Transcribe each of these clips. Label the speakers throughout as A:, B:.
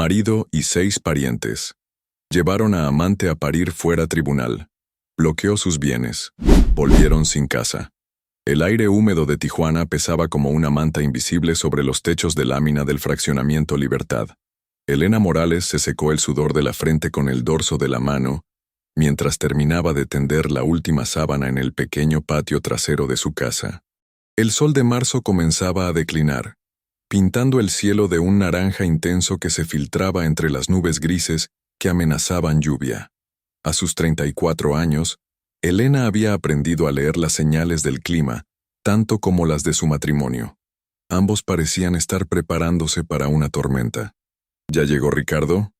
A: Marido y 6 parientes. Llevaron a amante a parir fuera tribunal. Bloqueó sus bienes. Volvieron sin casa. El aire húmedo de Tijuana pesaba como una manta invisible sobre los techos de lámina del fraccionamiento Libertad. Elena Morales se secó el sudor de la frente con el dorso de la mano, mientras terminaba de tender la última sábana en el pequeño patio trasero de su casa. El sol de marzo comenzaba a declinar, pintando el cielo de un naranja intenso que se filtraba entre las nubes grises que amenazaban lluvia. A sus 34 años, Elena había aprendido a leer las señales del clima, tanto como las de su matrimonio. Ambos parecían estar preparándose para una tormenta. ¿Ya llegó Ricardo?,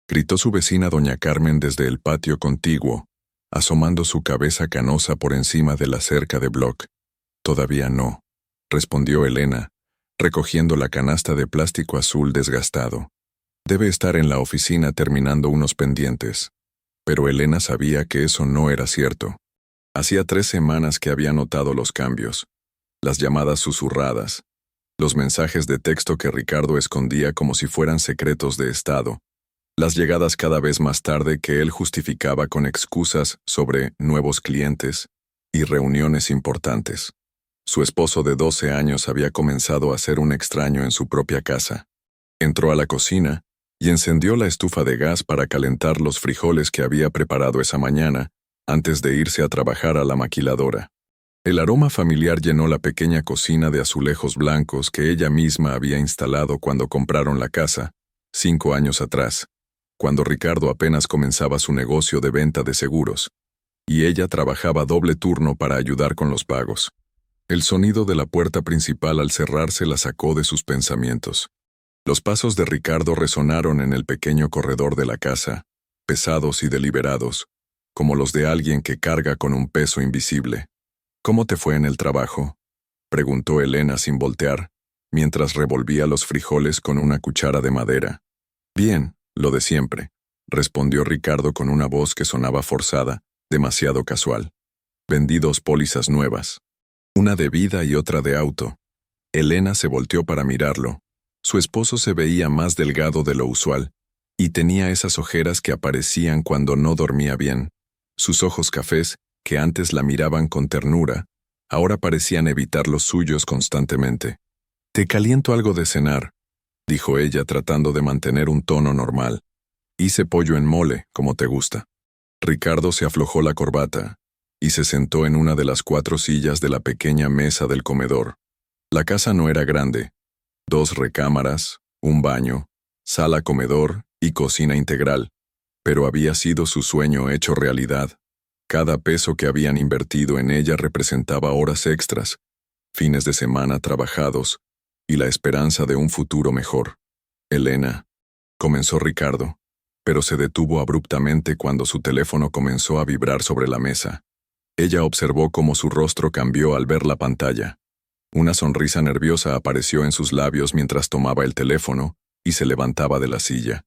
A: gritó su vecina doña Carmen desde el patio contiguo, asomando su cabeza canosa por encima de la cerca de bloc. «Todavía no», respondió Elena, recogiendo la canasta de plástico azul desgastado. «Debe estar en la oficina terminando unos pendientes». Pero Elena sabía que eso no era cierto. Hacía 3 semanas que había notado los cambios, las llamadas susurradas, los mensajes de texto que Ricardo escondía como si fueran secretos de Estado, las llegadas cada vez más tarde que él justificaba con excusas sobre nuevos clientes y reuniones importantes. Su esposo de 12 años había comenzado a ser un extraño en su propia casa. Entró a la cocina y encendió la estufa de gas para calentar los frijoles que había preparado esa mañana antes de irse a trabajar a la maquiladora. El aroma familiar llenó la pequeña cocina de azulejos blancos que ella misma había instalado cuando compraron la casa, 5 años atrás, cuando Ricardo apenas comenzaba su negocio de venta de seguros, y ella trabajaba doble turno para ayudar con los pagos. El sonido de la puerta principal al cerrarse la sacó de sus pensamientos. Los pasos de Ricardo resonaron en el pequeño corredor de la casa, pesados y deliberados, como los de alguien que carga con un peso invisible. «¿Cómo te fue en el trabajo?», preguntó Elena sin voltear, mientras revolvía los frijoles con una cuchara de madera. «Bien, lo de siempre», respondió Ricardo con una voz que sonaba forzada, demasiado casual. «Vendí 2 pólizas nuevas, una de vida y otra de auto». Elena se volteó para mirarlo. Su esposo se veía más delgado de lo usual, y tenía esas ojeras que aparecían cuando no dormía bien. Sus ojos cafés, que antes la miraban con ternura, ahora parecían evitar los suyos constantemente. «Te caliento algo de cenar», dijo ella tratando de mantener un tono normal. «Hice pollo en mole, como te gusta». Ricardo se aflojó la corbata y se sentó en una de las 4 sillas de la pequeña mesa del comedor. La casa no era grande. 2 recámaras, un baño, sala-comedor y cocina integral, pero había sido su sueño hecho realidad. Cada peso que habían invertido en ella representaba horas extras, fines de semana trabajados y la esperanza de un futuro mejor. «Elena», comenzó Ricardo, pero se detuvo abruptamente cuando su teléfono comenzó a vibrar sobre la mesa. Ella observó cómo su rostro cambió al ver la pantalla. Una sonrisa nerviosa apareció en sus labios mientras tomaba el teléfono y se levantaba de la silla.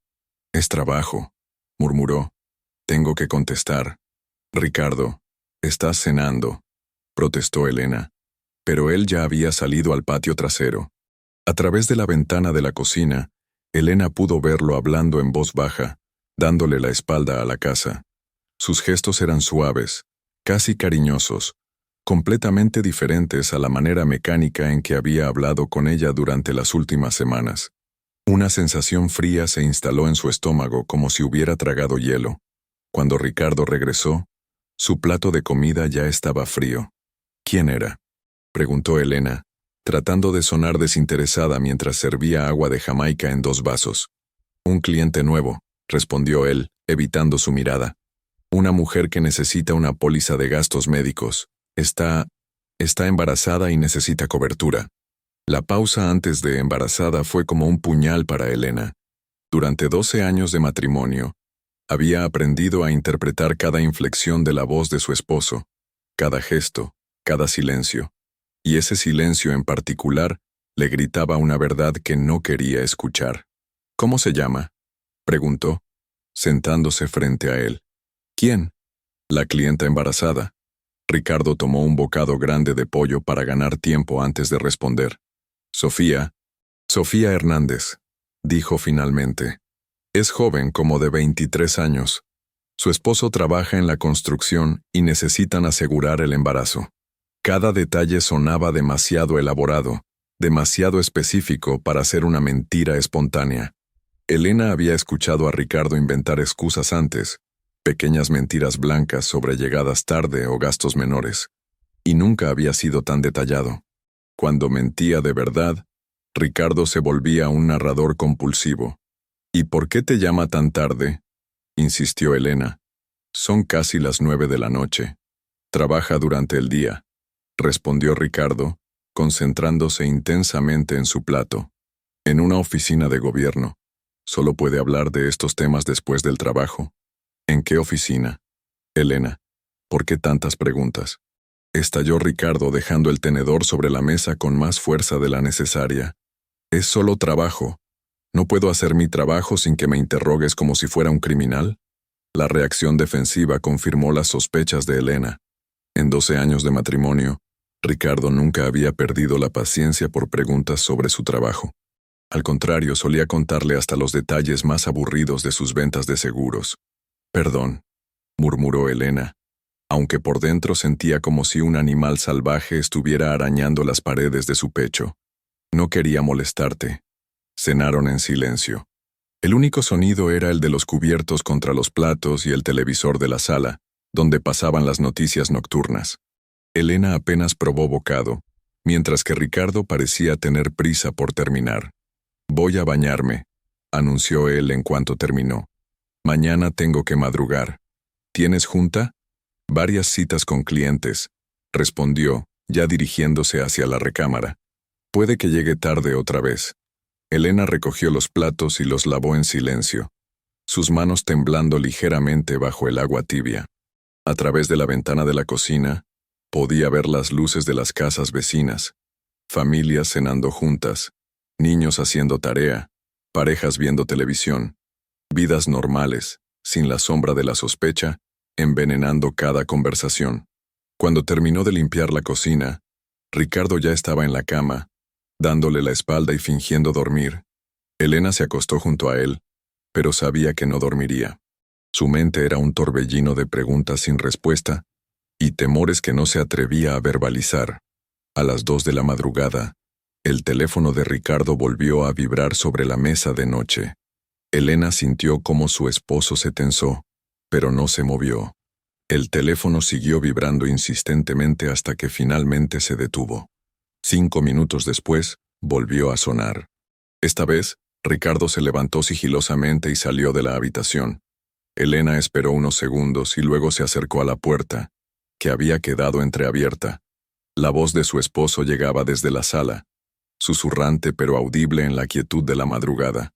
A: «Es trabajo», murmuró. «Tengo que contestar». «Ricardo, estás cenando», protestó Elena. Pero él ya había salido al patio trasero. A través de la ventana de la cocina, Elena pudo verlo hablando en voz baja, dándole la espalda a la casa. Sus gestos eran suaves, casi cariñosos, completamente diferentes a la manera mecánica en que había hablado con ella durante las últimas semanas. Una sensación fría se instaló en su estómago como si hubiera tragado hielo. Cuando Ricardo regresó, su plato de comida ya estaba frío. «¿Quién era?», preguntó Elena, tratando de sonar desinteresada mientras servía agua de Jamaica en 2 vasos. «Un cliente nuevo», respondió él, evitando su mirada. «Una mujer que necesita una póliza de gastos médicos. Está embarazada y necesita cobertura». La pausa antes de embarazada fue como un puñal para Elena. Durante 12 años de matrimonio, había aprendido a interpretar cada inflexión de la voz de su esposo, cada gesto, cada silencio. Y ese silencio en particular le gritaba una verdad que no quería escuchar. «¿Cómo se llama?», preguntó, sentándose frente a él. «¿Quién?». «La clienta embarazada». Ricardo tomó un bocado grande de pollo para ganar tiempo antes de responder. «Sofía Hernández», dijo finalmente. Es joven, como de 23 años. Su esposo trabaja en la construcción y necesitan asegurar el embarazo. Cada detalle sonaba demasiado elaborado, demasiado específico para ser una mentira espontánea. Elena había escuchado a Ricardo inventar excusas antes, pequeñas mentiras blancas sobre llegadas tarde o gastos menores, y nunca había sido tan detallado. Cuando mentía de verdad, Ricardo se volvía un narrador compulsivo. ¿Y por qué te llama tan tarde?, insistió Elena. Son casi las 9 de la noche. Trabaja durante el día, respondió Ricardo, concentrándose intensamente en su plato. En una oficina de gobierno. Solo puede hablar de estos temas después del trabajo. ¿En qué oficina? Elena, ¿por qué tantas preguntas? Estalló Ricardo dejando el tenedor sobre la mesa con más fuerza de la necesaria. Es solo trabajo. ¿No puedo hacer mi trabajo sin que me interrogues como si fuera un criminal? La reacción defensiva confirmó las sospechas de Elena. En 12 años de matrimonio, Ricardo nunca había perdido la paciencia por preguntas sobre su trabajo. Al contrario, solía contarle hasta los detalles más aburridos de sus ventas de seguros. Perdón, murmuró Elena, aunque por dentro sentía como si un animal salvaje estuviera arañando las paredes de su pecho. No quería molestarte. Cenaron en silencio. El único sonido era el de los cubiertos contra los platos y el televisor de la sala, donde pasaban las noticias nocturnas. Elena apenas probó bocado, mientras que Ricardo parecía tener prisa por terminar. Voy a bañarme, anunció él en cuanto terminó. Mañana tengo que madrugar. ¿Tienes junta? Varias citas con clientes, respondió, ya dirigiéndose hacia la recámara. Puede que llegue tarde otra vez. Elena recogió los platos y los lavó en silencio, sus manos temblando ligeramente bajo el agua tibia. A través de la ventana de la cocina, podía ver las luces de las casas vecinas, familias cenando juntas, niños haciendo tarea, parejas viendo televisión, vidas normales, sin la sombra de la sospecha, envenenando cada conversación. Cuando terminó de limpiar la cocina, Ricardo ya estaba en la cama, dándole la espalda y fingiendo dormir. Elena se acostó junto a él, pero sabía que no dormiría. Su mente era un torbellino de preguntas sin respuesta y temores que no se atrevía a verbalizar. A las 2 de la madrugada, el teléfono de Ricardo volvió a vibrar sobre la mesa de noche. Elena sintió cómo su esposo se tensó, pero no se movió. El teléfono siguió vibrando insistentemente hasta que finalmente se detuvo. 5 minutos después, volvió a sonar. Esta vez, Ricardo se levantó sigilosamente y salió de la habitación. Elena esperó unos segundos y luego se acercó a la puerta, que había quedado entreabierta. La voz de su esposo llegaba desde la sala, susurrante pero audible en la quietud de la madrugada.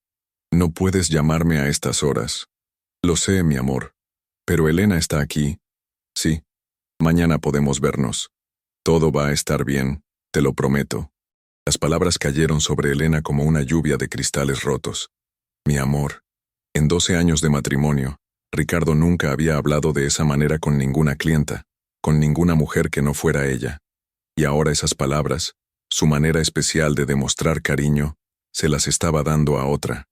A: No puedes llamarme a estas horas. Lo sé, mi amor. Pero Elena está aquí. Sí. Mañana podemos vernos. Todo va a estar bien. Te lo prometo. Las palabras cayeron sobre Elena como una lluvia de cristales rotos. Mi amor. En 12 años de matrimonio, Ricardo nunca había hablado de esa manera con ninguna clienta, con ninguna mujer que no fuera ella. Y ahora esas palabras, su manera especial de demostrar cariño, se las estaba dando a otra.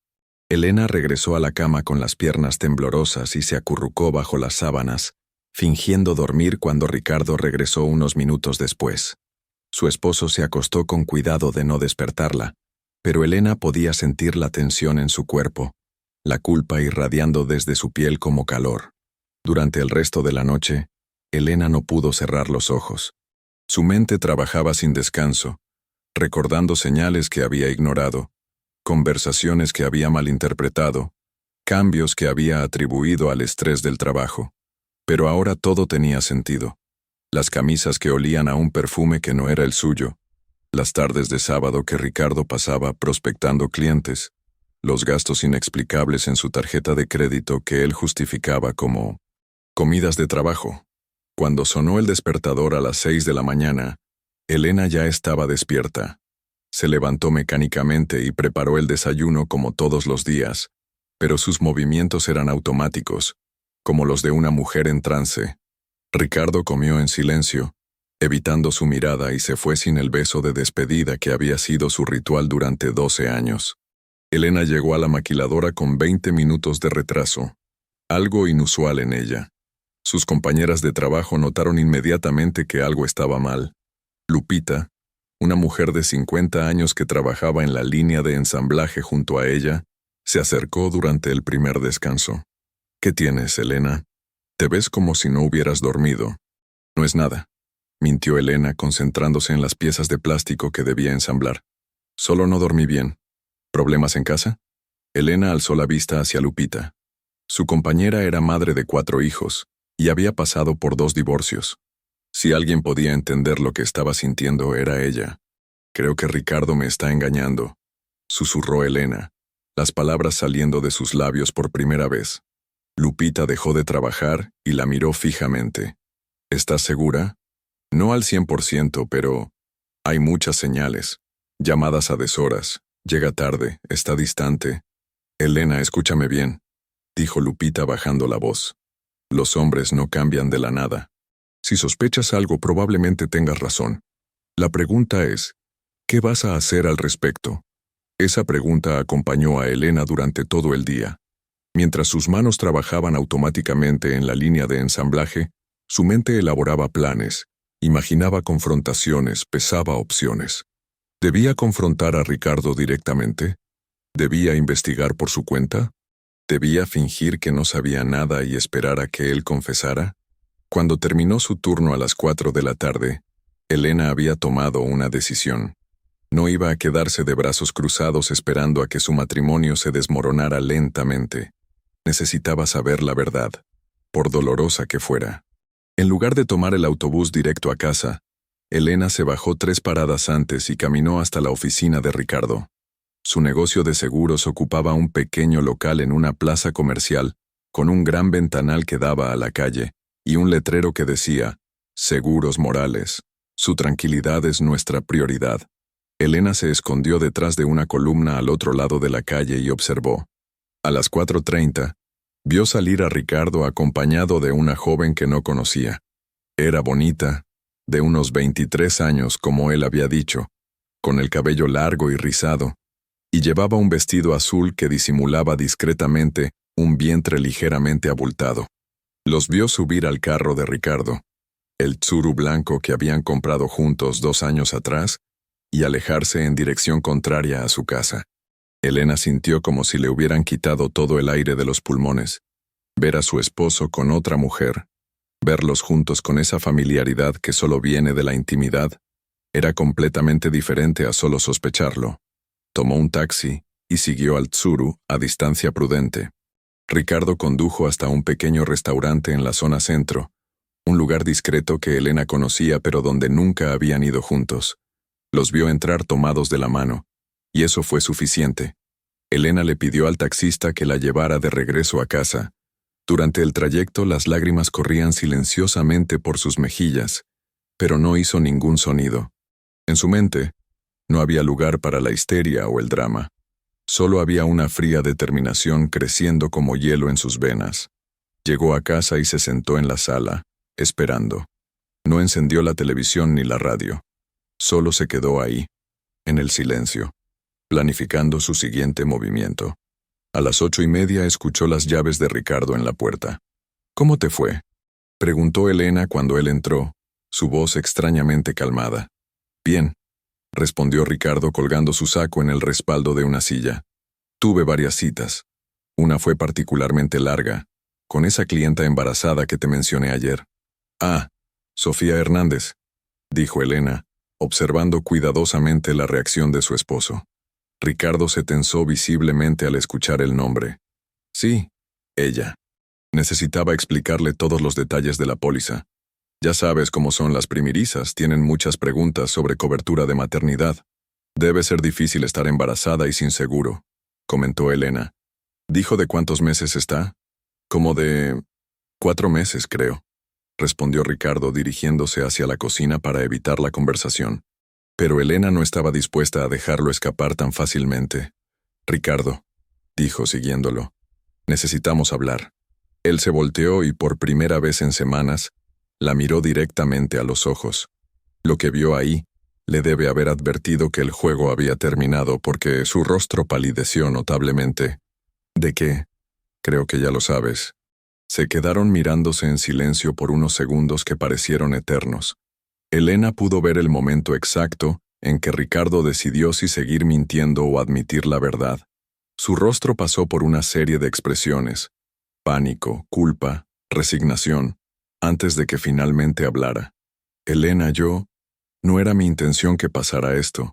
A: Elena regresó a la cama con las piernas temblorosas y se acurrucó bajo las sábanas, fingiendo dormir cuando Ricardo regresó unos minutos después. Su esposo se acostó con cuidado de no despertarla, pero Elena podía sentir la tensión en su cuerpo, la culpa irradiando desde su piel como calor. Durante el resto de la noche, Elena no pudo cerrar los ojos. Su mente trabajaba sin descanso, recordando señales que había ignorado, conversaciones que había malinterpretado, cambios que había atribuido al estrés del trabajo. Pero ahora todo tenía sentido. Las camisas que olían a un perfume que no era el suyo, las tardes de sábado que Ricardo pasaba prospectando clientes, los gastos inexplicables en su tarjeta de crédito que él justificaba como comidas de trabajo. Cuando sonó el despertador a las 6 de la mañana, Elena ya estaba despierta. Se levantó mecánicamente y preparó el desayuno como todos los días, pero sus movimientos eran automáticos, como los de una mujer en trance. Ricardo comió en silencio, evitando su mirada y se fue sin el beso de despedida que había sido su ritual durante 12 años. Elena llegó a la maquiladora con 20 minutos de retraso, algo inusual en ella. Sus compañeras de trabajo notaron inmediatamente que algo estaba mal. Lupita, una mujer de 50 años que trabajaba en la línea de ensamblaje junto a ella, se acercó durante el primer descanso. «¿Qué tienes, Elena? Te ves como si no hubieras dormido». «No es nada», mintió Elena, concentrándose en las piezas de plástico que debía ensamblar. «Solo no dormí bien. ¿Problemas en casa?» Elena alzó la vista hacia Lupita. Su compañera era madre de 4 hijos y había pasado por 2 divorcios. Si alguien podía entender lo que estaba sintiendo, era ella. «Creo que Ricardo me está engañando», susurró Elena, las palabras saliendo de sus labios por primera vez. Lupita dejó de trabajar y la miró fijamente. «¿Estás segura?» «No al 100%, pero hay muchas señales. Llamadas a deshoras. Llega tarde, está distante». «Elena, escúchame bien», dijo Lupita bajando la voz. «Los hombres no cambian de la nada. Si sospechas algo, probablemente tengas razón. La pregunta es, ¿qué vas a hacer al respecto?». Esa pregunta acompañó a Elena durante todo el día. Mientras sus manos trabajaban automáticamente en la línea de ensamblaje, su mente elaboraba planes, imaginaba confrontaciones, pesaba opciones. ¿Debía confrontar a Ricardo directamente? ¿Debía investigar por su cuenta? ¿Debía fingir que no sabía nada y esperar a que él confesara? Cuando terminó su turno a las 4 de la tarde, Elena había tomado una decisión. No iba a quedarse de brazos cruzados esperando a que su matrimonio se desmoronara lentamente. Necesitaba saber la verdad, por dolorosa que fuera. En lugar de tomar el autobús directo a casa, Elena se bajó 3 paradas antes y caminó hasta la oficina de Ricardo. Su negocio de seguros ocupaba un pequeño local en una plaza comercial, con un gran ventanal que daba a la calle, y un letrero que decía, «Seguros Morales. Su tranquilidad es nuestra prioridad». Elena se escondió detrás de una columna al otro lado de la calle y observó. A las 4:30, vio salir a Ricardo acompañado de una joven que no conocía. Era bonita, de unos 23 años como él había dicho, con el cabello largo y rizado, y llevaba un vestido azul que disimulaba discretamente un vientre ligeramente abultado. Los vio subir al carro de Ricardo, el Tsuru blanco que habían comprado juntos 2 años atrás, y alejarse en dirección contraria a su casa. Elena sintió como si le hubieran quitado todo el aire de los pulmones. Ver a su esposo con otra mujer, verlos juntos con esa familiaridad que solo viene de la intimidad, era completamente diferente a solo sospecharlo. Tomó un taxi y siguió al Tsuru a distancia prudente. Ricardo condujo hasta un pequeño restaurante en la zona centro, un lugar discreto que Elena conocía pero donde nunca habían ido juntos. Los vio entrar tomados de la mano, y eso fue suficiente. Elena le pidió al taxista que la llevara de regreso a casa. Durante el trayecto las lágrimas corrían silenciosamente por sus mejillas, pero no hizo ningún sonido. En su mente, no había lugar para la histeria o el drama. Solo había una fría determinación creciendo como hielo en sus venas. Llegó a casa y se sentó en la sala, esperando. No encendió la televisión ni la radio. Solo se quedó ahí, en el silencio, planificando su siguiente movimiento. A las 8:30 escuchó las llaves de Ricardo en la puerta. «¿Cómo te fue?», preguntó Elena cuando él entró, su voz extrañamente calmada. «Bien», respondió Ricardo colgando su saco en el respaldo de una silla. «Tuve varias citas. Una fue particularmente larga, con esa clienta embarazada que te mencioné ayer». «Ah, Sofía Hernández», dijo Elena, observando cuidadosamente la reacción de su esposo. Ricardo se tensó visiblemente al escuchar el nombre. Sí, ella. Necesitaba explicarle todos los detalles de la póliza. Ya sabes cómo son las primerizas, tienen muchas preguntas sobre cobertura de maternidad. Debe ser difícil estar embarazada y sin seguro, comentó Elena. ¿Dijo de cuántos meses está? Como de 4 meses, creo, respondió Ricardo dirigiéndose hacia la cocina para evitar la conversación. Pero Elena no estaba dispuesta a dejarlo escapar tan fácilmente. «Ricardo», dijo siguiéndolo, «necesitamos hablar». Él se volteó y por primera vez en semanas, la miró directamente a los ojos. Lo que vio ahí, Le debe haber advertido que el juego había terminado porque su rostro palideció notablemente. ¿De qué? Creo que ya lo sabes. Se quedaron mirándose en silencio por unos segundos que parecieron eternos. Elena pudo ver el momento exacto en que Ricardo decidió si seguir mintiendo o admitir la verdad. Su rostro pasó por una serie de expresiones: pánico, culpa, resignación, antes de que finalmente hablara. Elena, no era mi intención que pasara esto.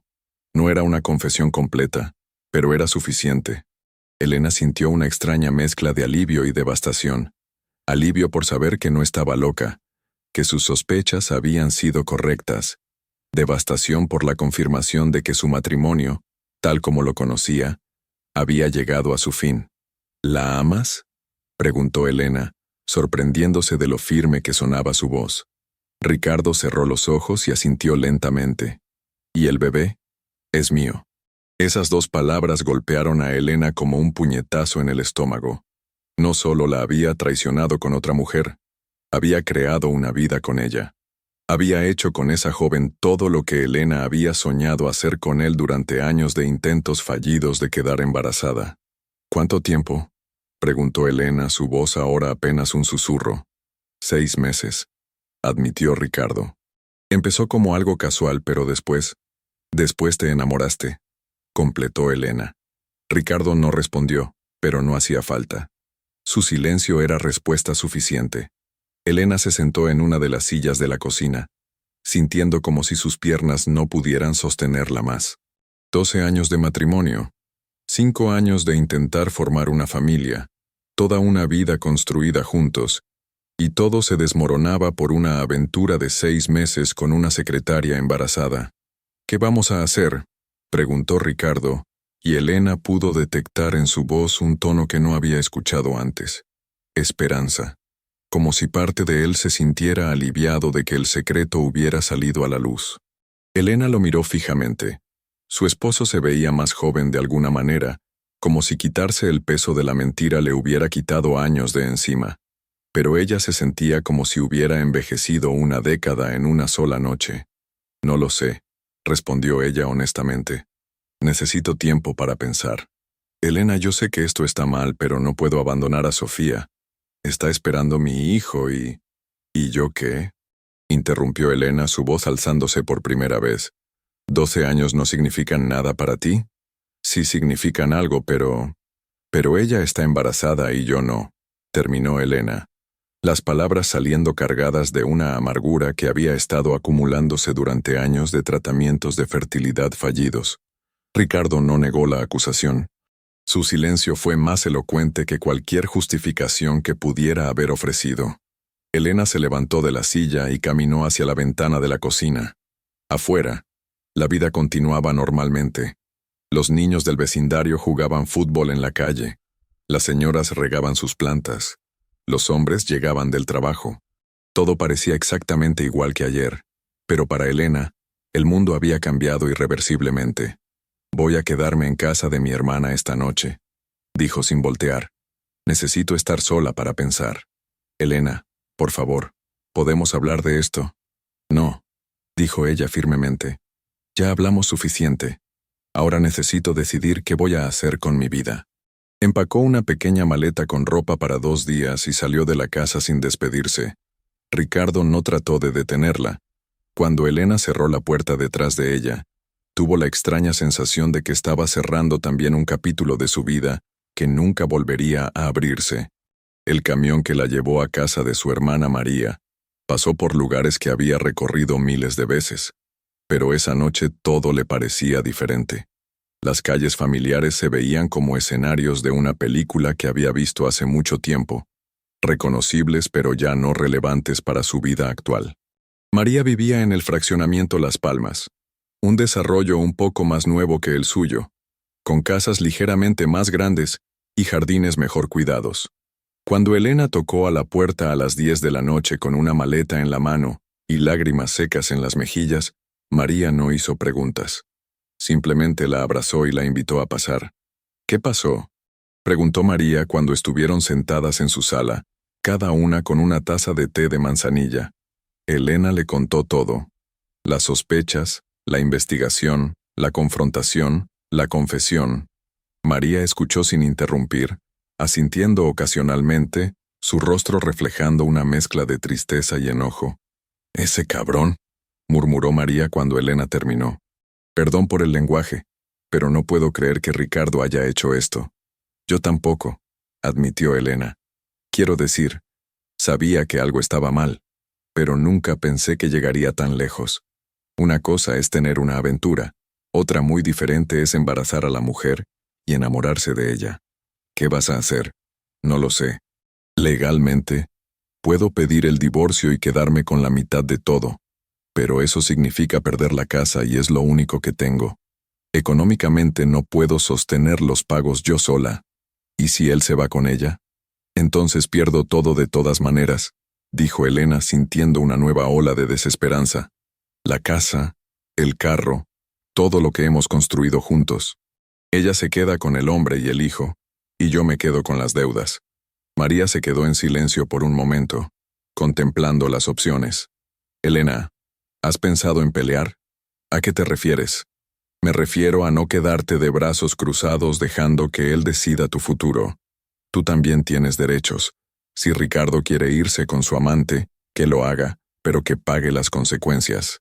A: No era una confesión completa, pero era suficiente. Elena sintió una extraña mezcla de alivio y devastación. Alivio por saber que no estaba loca, que sus sospechas habían sido correctas. Devastación por la confirmación de que su matrimonio, tal como lo conocía, había llegado a su fin. ¿La amas?, preguntó Elena, sorprendiéndose de lo firme que sonaba su voz. Ricardo cerró los ojos y asintió lentamente. ¿Y el bebé? Es mío. Esas dos palabras golpearon a Elena como un puñetazo en el estómago. No solo la había traicionado con otra mujer, había creado una vida con ella. Había hecho con esa joven todo lo que Elena había soñado hacer con él durante años de intentos fallidos de quedar embarazada. ¿Cuánto tiempo?, preguntó Elena, su voz ahora apenas un susurro. 6 meses, admitió Ricardo. Empezó como algo casual, pero después te enamoraste, completó Elena. Ricardo no respondió, pero no hacía falta. Su silencio era respuesta suficiente. Elena se sentó en una de las sillas de la cocina, sintiendo como si sus piernas no pudieran sostenerla más. 12 años de matrimonio, 5 años de intentar formar una familia, toda una vida construida juntos, y todo se desmoronaba por una aventura de 6 meses con una secretaria embarazada. ¿Qué vamos a hacer?, preguntó Ricardo, y Elena pudo detectar en su voz un tono que no había escuchado antes: esperanza. Como si parte de él se sintiera aliviado de que el secreto hubiera salido a la luz. Elena lo miró fijamente. Su esposo se veía más joven de alguna manera, como si quitarse el peso de la mentira le hubiera quitado años de encima. Pero ella se sentía como si hubiera envejecido una década en una sola noche. No lo sé, respondió ella honestamente. Necesito tiempo para pensar. Elena, yo sé que esto está mal, pero no puedo abandonar a Sofía. Está esperando mi hijo y... ¿Y yo qué?, interrumpió Elena, su voz alzándose por primera vez. ¿12 años no significan nada para ti? Sí significan algo, pero ella está embarazada y yo no, terminó Elena, las palabras saliendo cargadas de una amargura que había estado acumulándose durante años de tratamientos de fertilidad fallidos. Ricardo no negó la acusación. Su silencio fue más elocuente que cualquier justificación que pudiera haber ofrecido. Elena se levantó de la silla y caminó hacia la ventana de la cocina. Afuera, la vida continuaba normalmente. Los niños del vecindario jugaban fútbol en la calle. Las señoras regaban sus plantas. Los hombres llegaban del trabajo. Todo parecía exactamente igual que ayer. Pero para Elena, el mundo había cambiado irreversiblemente. «Voy a quedarme en casa de mi hermana esta noche», dijo sin voltear. «Necesito estar sola para pensar. Elena, por favor, ¿podemos hablar de esto?» «No», dijo ella firmemente. «Ya hablamos suficiente. Ahora necesito decidir qué voy a hacer con mi vida». Empacó una pequeña maleta con ropa para 2 días y salió de la casa sin despedirse. Ricardo no trató de detenerla. Cuando Elena cerró la puerta detrás de ella, tuvo la extraña sensación de que estaba cerrando también un capítulo de su vida que nunca volvería a abrirse. El camión que la llevó a casa de su hermana María pasó por lugares que había recorrido miles de veces, pero esa noche todo le parecía diferente. Las calles familiares se veían como escenarios de una película que había visto hace mucho tiempo, reconocibles pero ya no relevantes para su vida actual. María vivía en el fraccionamiento Las Palmas, un desarrollo un poco más nuevo que el suyo, con casas ligeramente más grandes y jardines mejor cuidados. Cuando Elena tocó a la puerta a las 10 de la noche con una maleta en la mano y lágrimas secas en las mejillas, María no hizo preguntas. Simplemente la abrazó y la invitó a pasar. «¿Qué pasó?», preguntó María cuando estuvieron sentadas en su sala, cada una con una taza de té de manzanilla. Elena le contó todo. Las sospechas, la investigación, la confrontación, la confesión. María escuchó sin interrumpir, asintiendo ocasionalmente, su rostro reflejando una mezcla de tristeza y enojo. «Ese cabrón», murmuró María cuando Elena terminó. «Perdón por el lenguaje, pero no puedo creer que Ricardo haya hecho esto». «Yo tampoco», admitió Elena. «Quiero decir, sabía que algo estaba mal, pero nunca pensé que llegaría tan lejos. Una cosa es tener una aventura, otra muy diferente es embarazar a la mujer y enamorarse de ella. ¿Qué vas a hacer? No lo sé. Legalmente, puedo pedir el divorcio y quedarme con la mitad de todo, pero eso significa perder la casa y es lo único que tengo. Económicamente no puedo sostener los pagos yo sola. ¿Y si él se va con ella? Entonces pierdo todo de todas maneras», dijo Elena sintiendo una nueva ola de desesperanza. «La casa, el carro, todo lo que hemos construido juntos. Ella se queda con el hombre y el hijo, y yo me quedo con las deudas». María se quedó en silencio por un momento, contemplando las opciones. «Elena, ¿has pensado en pelear? ¿A qué te refieres?» «Me refiero a no quedarte de brazos cruzados dejando que él decida tu futuro. Tú también tienes derechos. Si Ricardo quiere irse con su amante, que lo haga, pero que pague las consecuencias».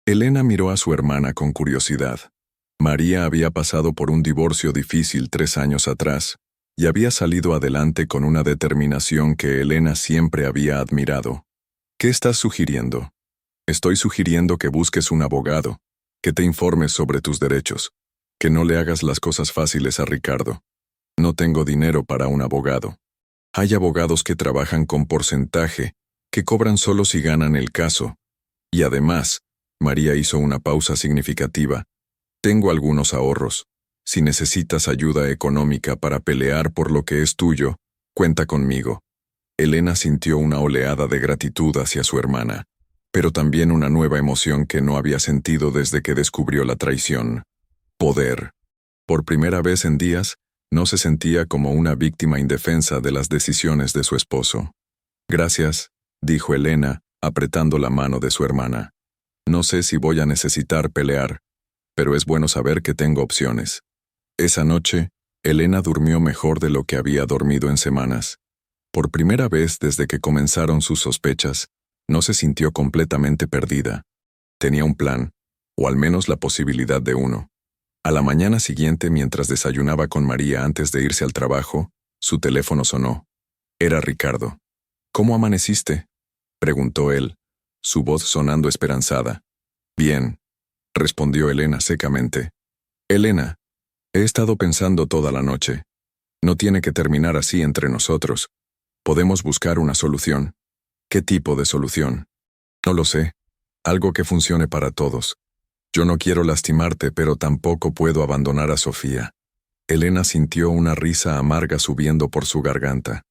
A: Elena miró a su hermana con curiosidad. María había pasado por un divorcio difícil 3 años atrás, y había salido adelante con una determinación que Elena siempre había admirado. «¿Qué estás sugiriendo?» «Estoy sugiriendo que busques un abogado, que te informes sobre tus derechos, que no le hagas las cosas fáciles a Ricardo. No tengo dinero para un abogado. Hay abogados que trabajan con porcentaje, que cobran solo si ganan el caso. Y además», María hizo una pausa significativa, «tengo algunos ahorros. Si necesitas ayuda económica para pelear por lo que es tuyo, cuenta conmigo». Elena sintió una oleada de gratitud hacia su hermana, pero también una nueva emoción que no había sentido desde que descubrió la traición. Poder. Por primera vez en días, no se sentía como una víctima indefensa de las decisiones de su esposo. «Gracias», dijo Elena, apretando la mano de su hermana. «No sé si voy a necesitar pelear, pero es bueno saber que tengo opciones». Esa noche, Elena durmió mejor de lo que había dormido en semanas. Por primera vez desde que comenzaron sus sospechas, no se sintió completamente perdida. Tenía un plan, o al menos la posibilidad de uno. A la mañana siguiente, mientras desayunaba con María antes de irse al trabajo, su teléfono sonó. Era Ricardo. «¿Cómo amaneciste?», preguntó él, su voz sonando esperanzada. «Bien», respondió Elena secamente. «Elena, he estado pensando toda la noche. No tiene que terminar así entre nosotros. Podemos buscar una solución». «¿Qué tipo de solución?». «No lo sé. Algo que funcione para todos. Yo no quiero lastimarte, pero tampoco puedo abandonar a Sofía». Elena sintió una risa amarga subiendo por su garganta.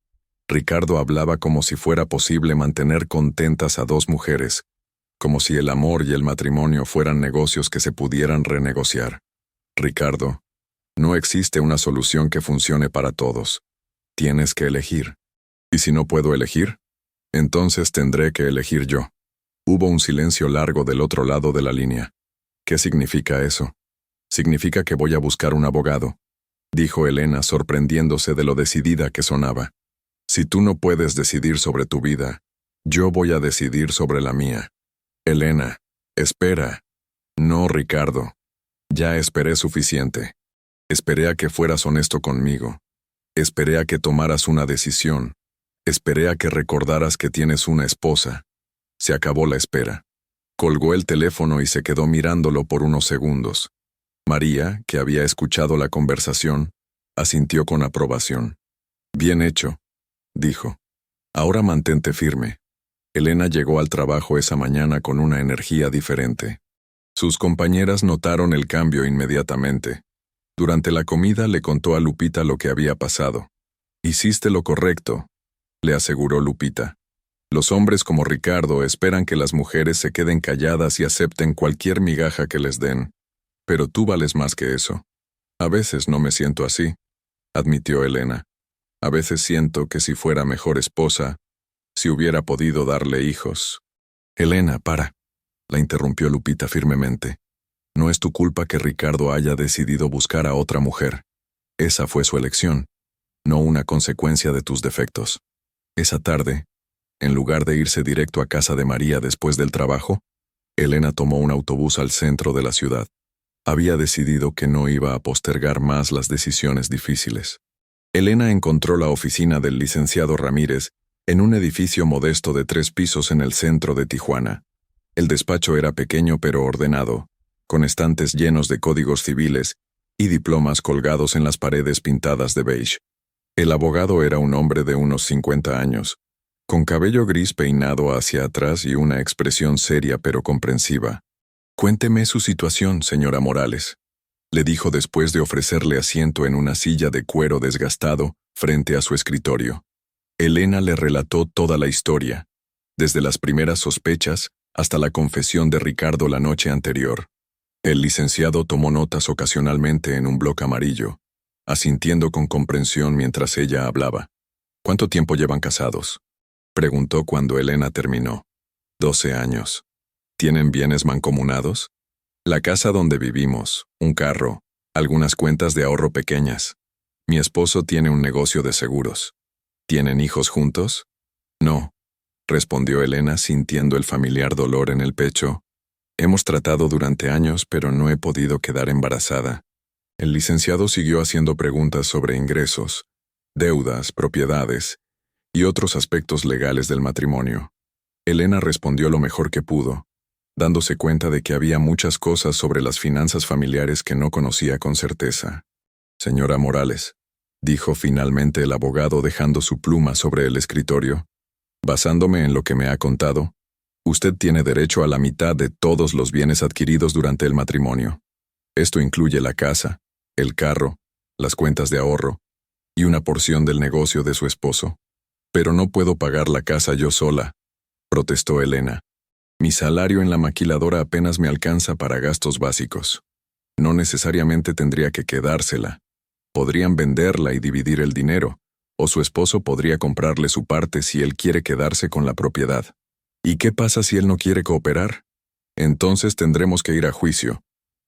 A: Ricardo hablaba como si fuera posible mantener contentas a 2 mujeres, como si el amor y el matrimonio fueran negocios que se pudieran renegociar. «Ricardo, no existe una solución que funcione para todos. Tienes que elegir. ¿Y si no puedo elegir? Entonces tendré que elegir yo». Hubo un silencio largo del otro lado de la línea. «¿Qué significa eso?». «Significa que voy a buscar un abogado», dijo Elena, sorprendiéndose de lo decidida que sonaba. «Si tú no puedes decidir sobre tu vida, yo voy a decidir sobre la mía». «Elena, espera». «No, Ricardo. Ya esperé suficiente. Esperé a que fueras honesto conmigo. Esperé a que tomaras una decisión. Esperé a que recordaras que tienes una esposa». Se acabó la espera. Colgó el teléfono y se quedó mirándolo por unos segundos. María, que había escuchado la conversación, asintió con aprobación. «Bien hecho», dijo. «Ahora mantente firme». Elena llegó al trabajo esa mañana con una energía diferente. Sus compañeras notaron el cambio inmediatamente. Durante la comida le contó a Lupita lo que había pasado. «Hiciste lo correcto», le aseguró Lupita. «Los hombres como Ricardo esperan que las mujeres se queden calladas y acepten cualquier migaja que les den. Pero tú vales más que eso». «A veces no me siento así», admitió Elena. «A veces siento que si fuera mejor esposa, si hubiera podido darle hijos». «Elena, para», la interrumpió Lupita firmemente. No es tu culpa que Ricardo haya decidido buscar a otra mujer. Esa fue su elección, no una consecuencia de tus defectos. Esa tarde, en lugar de irse directo a casa de María después del trabajo, Elena tomó un autobús al centro de la ciudad. Había decidido que no iba a postergar más las decisiones difíciles. Elena encontró la oficina del licenciado Ramírez en un edificio modesto de 3 pisos en el centro de Tijuana. El despacho era pequeño pero ordenado, con estantes llenos de códigos civiles y diplomas colgados en las paredes pintadas de beige. El abogado era un hombre de unos 50 años, con cabello gris peinado hacia atrás y una expresión seria pero comprensiva. «Cuénteme su situación, señora Morales», le dijo después de ofrecerle asiento en una silla de cuero desgastado frente a su escritorio. Elena le relató toda la historia, desde las primeras sospechas hasta la confesión de Ricardo la noche anterior. El licenciado tomó notas ocasionalmente en un bloc amarillo, asintiendo con comprensión mientras ella hablaba. «¿Cuánto tiempo llevan casados?», preguntó cuando Elena terminó. «12 años. ¿Tienen bienes mancomunados?». «La casa donde vivimos, un carro, algunas cuentas de ahorro pequeñas. Mi esposo tiene un negocio de seguros». «¿Tienen hijos juntos?». «No», respondió Elena sintiendo el familiar dolor en el pecho. «Hemos tratado durante años, pero no he podido quedar embarazada». El licenciado siguió haciendo preguntas sobre ingresos, deudas, propiedades y otros aspectos legales del matrimonio. Elena respondió lo mejor que pudo, dándose cuenta de que había muchas cosas sobre las finanzas familiares que no conocía con certeza. «Señora Morales», dijo finalmente el abogado dejando su pluma sobre el escritorio, «basándome en lo que me ha contado, usted tiene derecho a la mitad de todos los bienes adquiridos durante el matrimonio. Esto incluye la casa, el carro, las cuentas de ahorro y una porción del negocio de su esposo. Pero no puedo pagar la casa yo sola», protestó Elena. «Mi salario en la maquiladora apenas me alcanza para gastos básicos. No necesariamente tendría que quedársela. Podrían venderla y dividir el dinero, o su esposo podría comprarle su parte si él quiere quedarse con la propiedad. ¿Y qué pasa si él no quiere cooperar? Entonces tendremos que ir a juicio.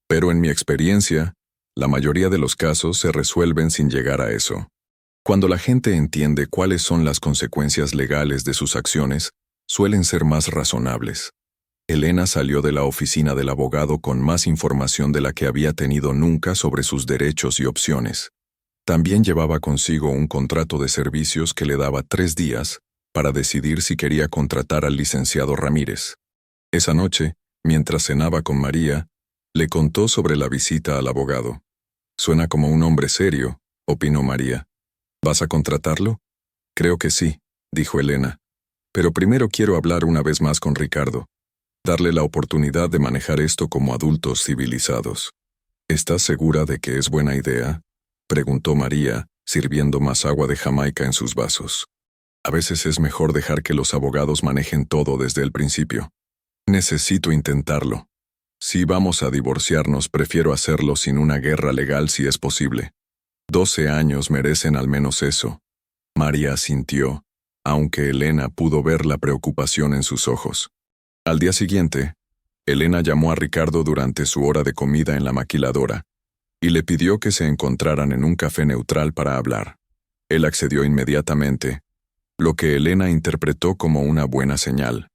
A: Pero en mi experiencia, la mayoría de los casos se resuelven sin llegar a eso. Cuando la gente entiende cuáles son las consecuencias legales de sus acciones, suelen ser más razonables». Elena salió de la oficina del abogado con más información de la que había tenido nunca sobre sus derechos y opciones. También llevaba consigo un contrato de servicios que le daba 3 días para decidir si quería contratar al licenciado Ramírez. Esa noche, mientras cenaba con María, le contó sobre la visita al abogado. «Suena como un hombre serio», opinó María. «¿Vas a contratarlo?». «Creo que sí», dijo Elena. «Pero primero quiero hablar una vez más con Ricardo. Darle la oportunidad de manejar esto como adultos civilizados». «¿Estás segura de que es buena idea?», preguntó María, sirviendo más agua de Jamaica en sus vasos. «A veces es mejor dejar que los abogados manejen todo desde el principio». «Necesito intentarlo. Si vamos a divorciarnos, prefiero hacerlo sin una guerra legal si es posible. 12 años merecen al menos eso». María asintió, aunque Elena pudo ver la preocupación en sus ojos. Al día siguiente, Elena llamó a Ricardo durante su hora de comida en la maquiladora y le pidió que se encontraran en un café neutral para hablar. Él accedió inmediatamente, lo que Elena interpretó como una buena señal.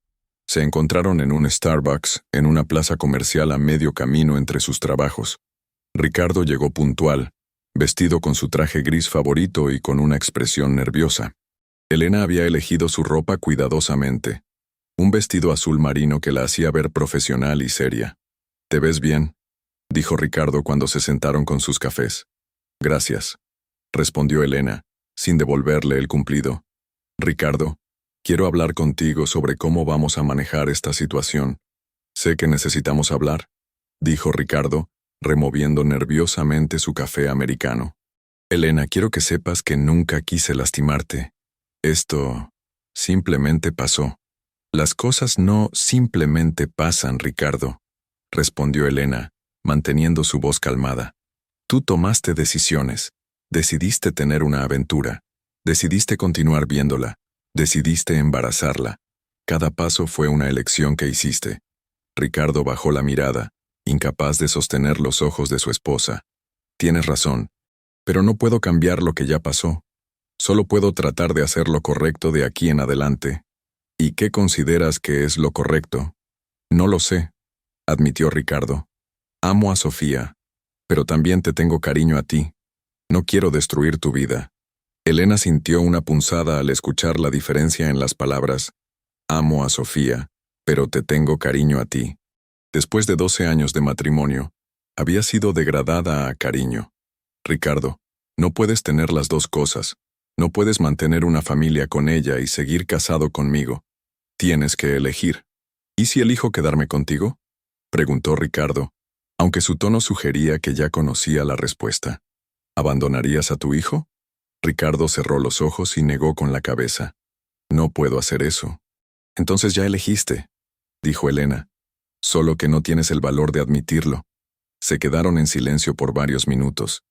A: Se encontraron en un Starbucks en una plaza comercial a medio camino entre sus trabajos. Ricardo llegó puntual, vestido con su traje gris favorito y con una expresión nerviosa. Elena había elegido su ropa cuidadosamente. Un vestido azul marino que la hacía ver profesional y seria. «¿Te ves bien?», dijo Ricardo cuando se sentaron con sus cafés. «Gracias», respondió Elena, sin devolverle el cumplido. «Ricardo, quiero hablar contigo sobre cómo vamos a manejar esta situación». «Sé que necesitamos hablar», dijo Ricardo, removiendo nerviosamente su café americano. «Elena, quiero que sepas que nunca quise lastimarte. Esto simplemente pasó». «Las cosas no simplemente pasan, Ricardo», respondió Elena, manteniendo su voz calmada. «Tú tomaste decisiones, decidiste tener una aventura, decidiste continuar viéndola, decidiste embarazarla. Cada paso fue una elección que hiciste». Ricardo bajó la mirada, incapaz de sostener los ojos de su esposa. Tienes razón, pero no puedo cambiar lo que ya pasó. Solo puedo tratar de hacer lo correcto de aquí en adelante. ¿Y qué consideras que es lo correcto? No lo sé, admitió Ricardo. Amo a Sofía, pero también te tengo cariño a ti. No quiero destruir tu vida. Elena sintió una punzada al escuchar la diferencia en las palabras. Amo a Sofía, pero te tengo cariño a ti. Después de 12 años de matrimonio, había sido degradada a cariño. Ricardo, no puedes tener las dos cosas. No puedes mantener una familia con ella y seguir casado conmigo. Tienes que elegir. ¿Y si elijo quedarme contigo?, preguntó Ricardo, aunque su tono sugería que ya conocía la respuesta. ¿Abandonarías a tu hijo? Ricardo cerró los ojos y negó con la cabeza. No puedo hacer eso. Entonces ya elegiste, dijo Elena. Solo que no tienes el valor de admitirlo. Se quedaron en silencio por varios minutos.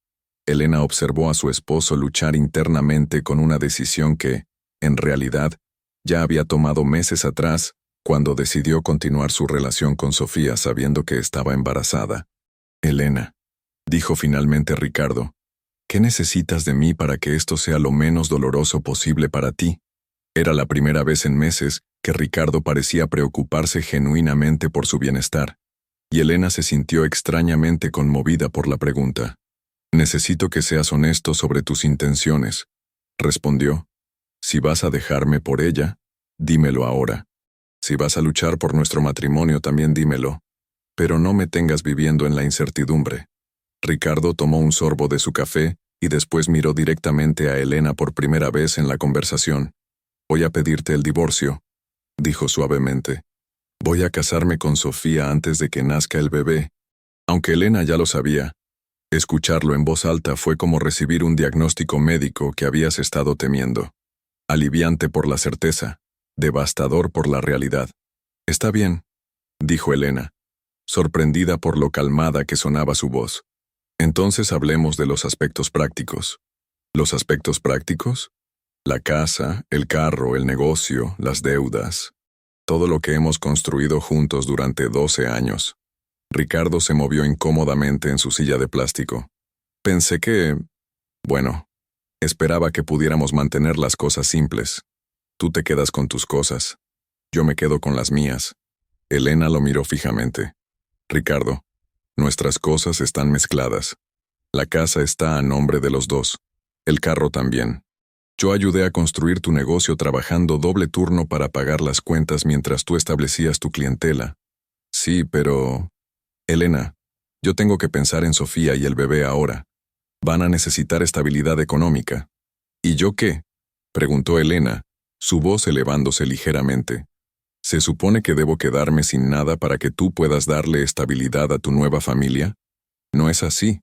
A: Elena observó a su esposo luchar internamente con una decisión que, en realidad, ya había tomado meses atrás, cuando decidió continuar su relación con Sofía sabiendo que estaba embarazada. Elena, dijo finalmente Ricardo, ¿qué necesitas de mí para que esto sea lo menos doloroso posible para ti? Era la primera vez en meses que Ricardo parecía preocuparse genuinamente por su bienestar, y Elena se sintió extrañamente conmovida por la pregunta. Necesito que seas honesto sobre tus intenciones, respondió. Si vas a dejarme por ella, dímelo ahora. Si vas a luchar por nuestro matrimonio, también dímelo. Pero no me tengas viviendo en la incertidumbre. Ricardo tomó un sorbo de su café y después miró directamente a Elena por primera vez en la conversación. Voy a pedirte el divorcio, dijo suavemente. Voy a casarme con Sofía antes de que nazca el bebé. Aunque Elena ya lo sabía, escucharlo en voz alta fue como recibir un diagnóstico médico que habías estado temiendo. Aliviante por la certeza, devastador por la realidad. Está bien, dijo Elena, sorprendida por lo calmada que sonaba su voz. Entonces hablemos de los aspectos prácticos. ¿Los aspectos prácticos? La casa, el carro, el negocio, las deudas. Todo lo que hemos construido juntos durante 12 años. Ricardo se movió incómodamente en su silla de plástico. Pensé que... Bueno, esperaba que pudiéramos mantener las cosas simples. Tú te quedas con tus cosas. Yo me quedo con las mías. Elena lo miró fijamente. Ricardo, nuestras cosas están mezcladas. La casa está a nombre de los dos. El carro también. Yo ayudé a construir tu negocio trabajando doble turno para pagar las cuentas mientras tú establecías tu clientela. Sí, pero... Elena, yo tengo que pensar en Sofía y el bebé ahora. Van a necesitar estabilidad económica. ¿Y yo qué?, preguntó Elena, su voz elevándose ligeramente. ¿Se supone que debo quedarme sin nada para que tú puedas darle estabilidad a tu nueva familia? No es así.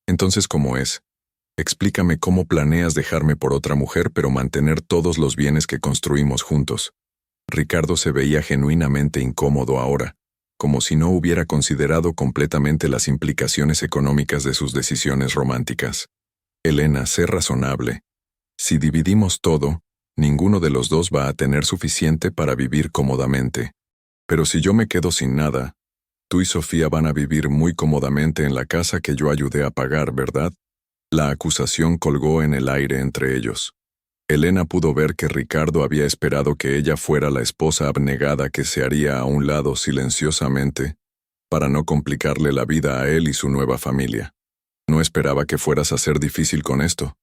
A: Entonces, ¿cómo es? Explícame cómo planeas dejarme por otra mujer pero mantener todos los bienes que construimos juntos. Ricardo se veía genuinamente incómodo ahora, como si no hubiera considerado completamente las implicaciones económicas de sus decisiones románticas. Elena, sé razonable. Si dividimos todo, ninguno de los dos va a tener suficiente para vivir cómodamente. Pero si yo me quedo sin nada, tú y Sofía van a vivir muy cómodamente en la casa que yo ayudé a pagar, ¿verdad? La acusación colgó en el aire entre ellos. Elena pudo ver que Ricardo había esperado que ella fuera la esposa abnegada que se haría a un lado silenciosamente, para no complicarle la vida a él y su nueva familia. No esperaba que fueras a ser difícil con esto,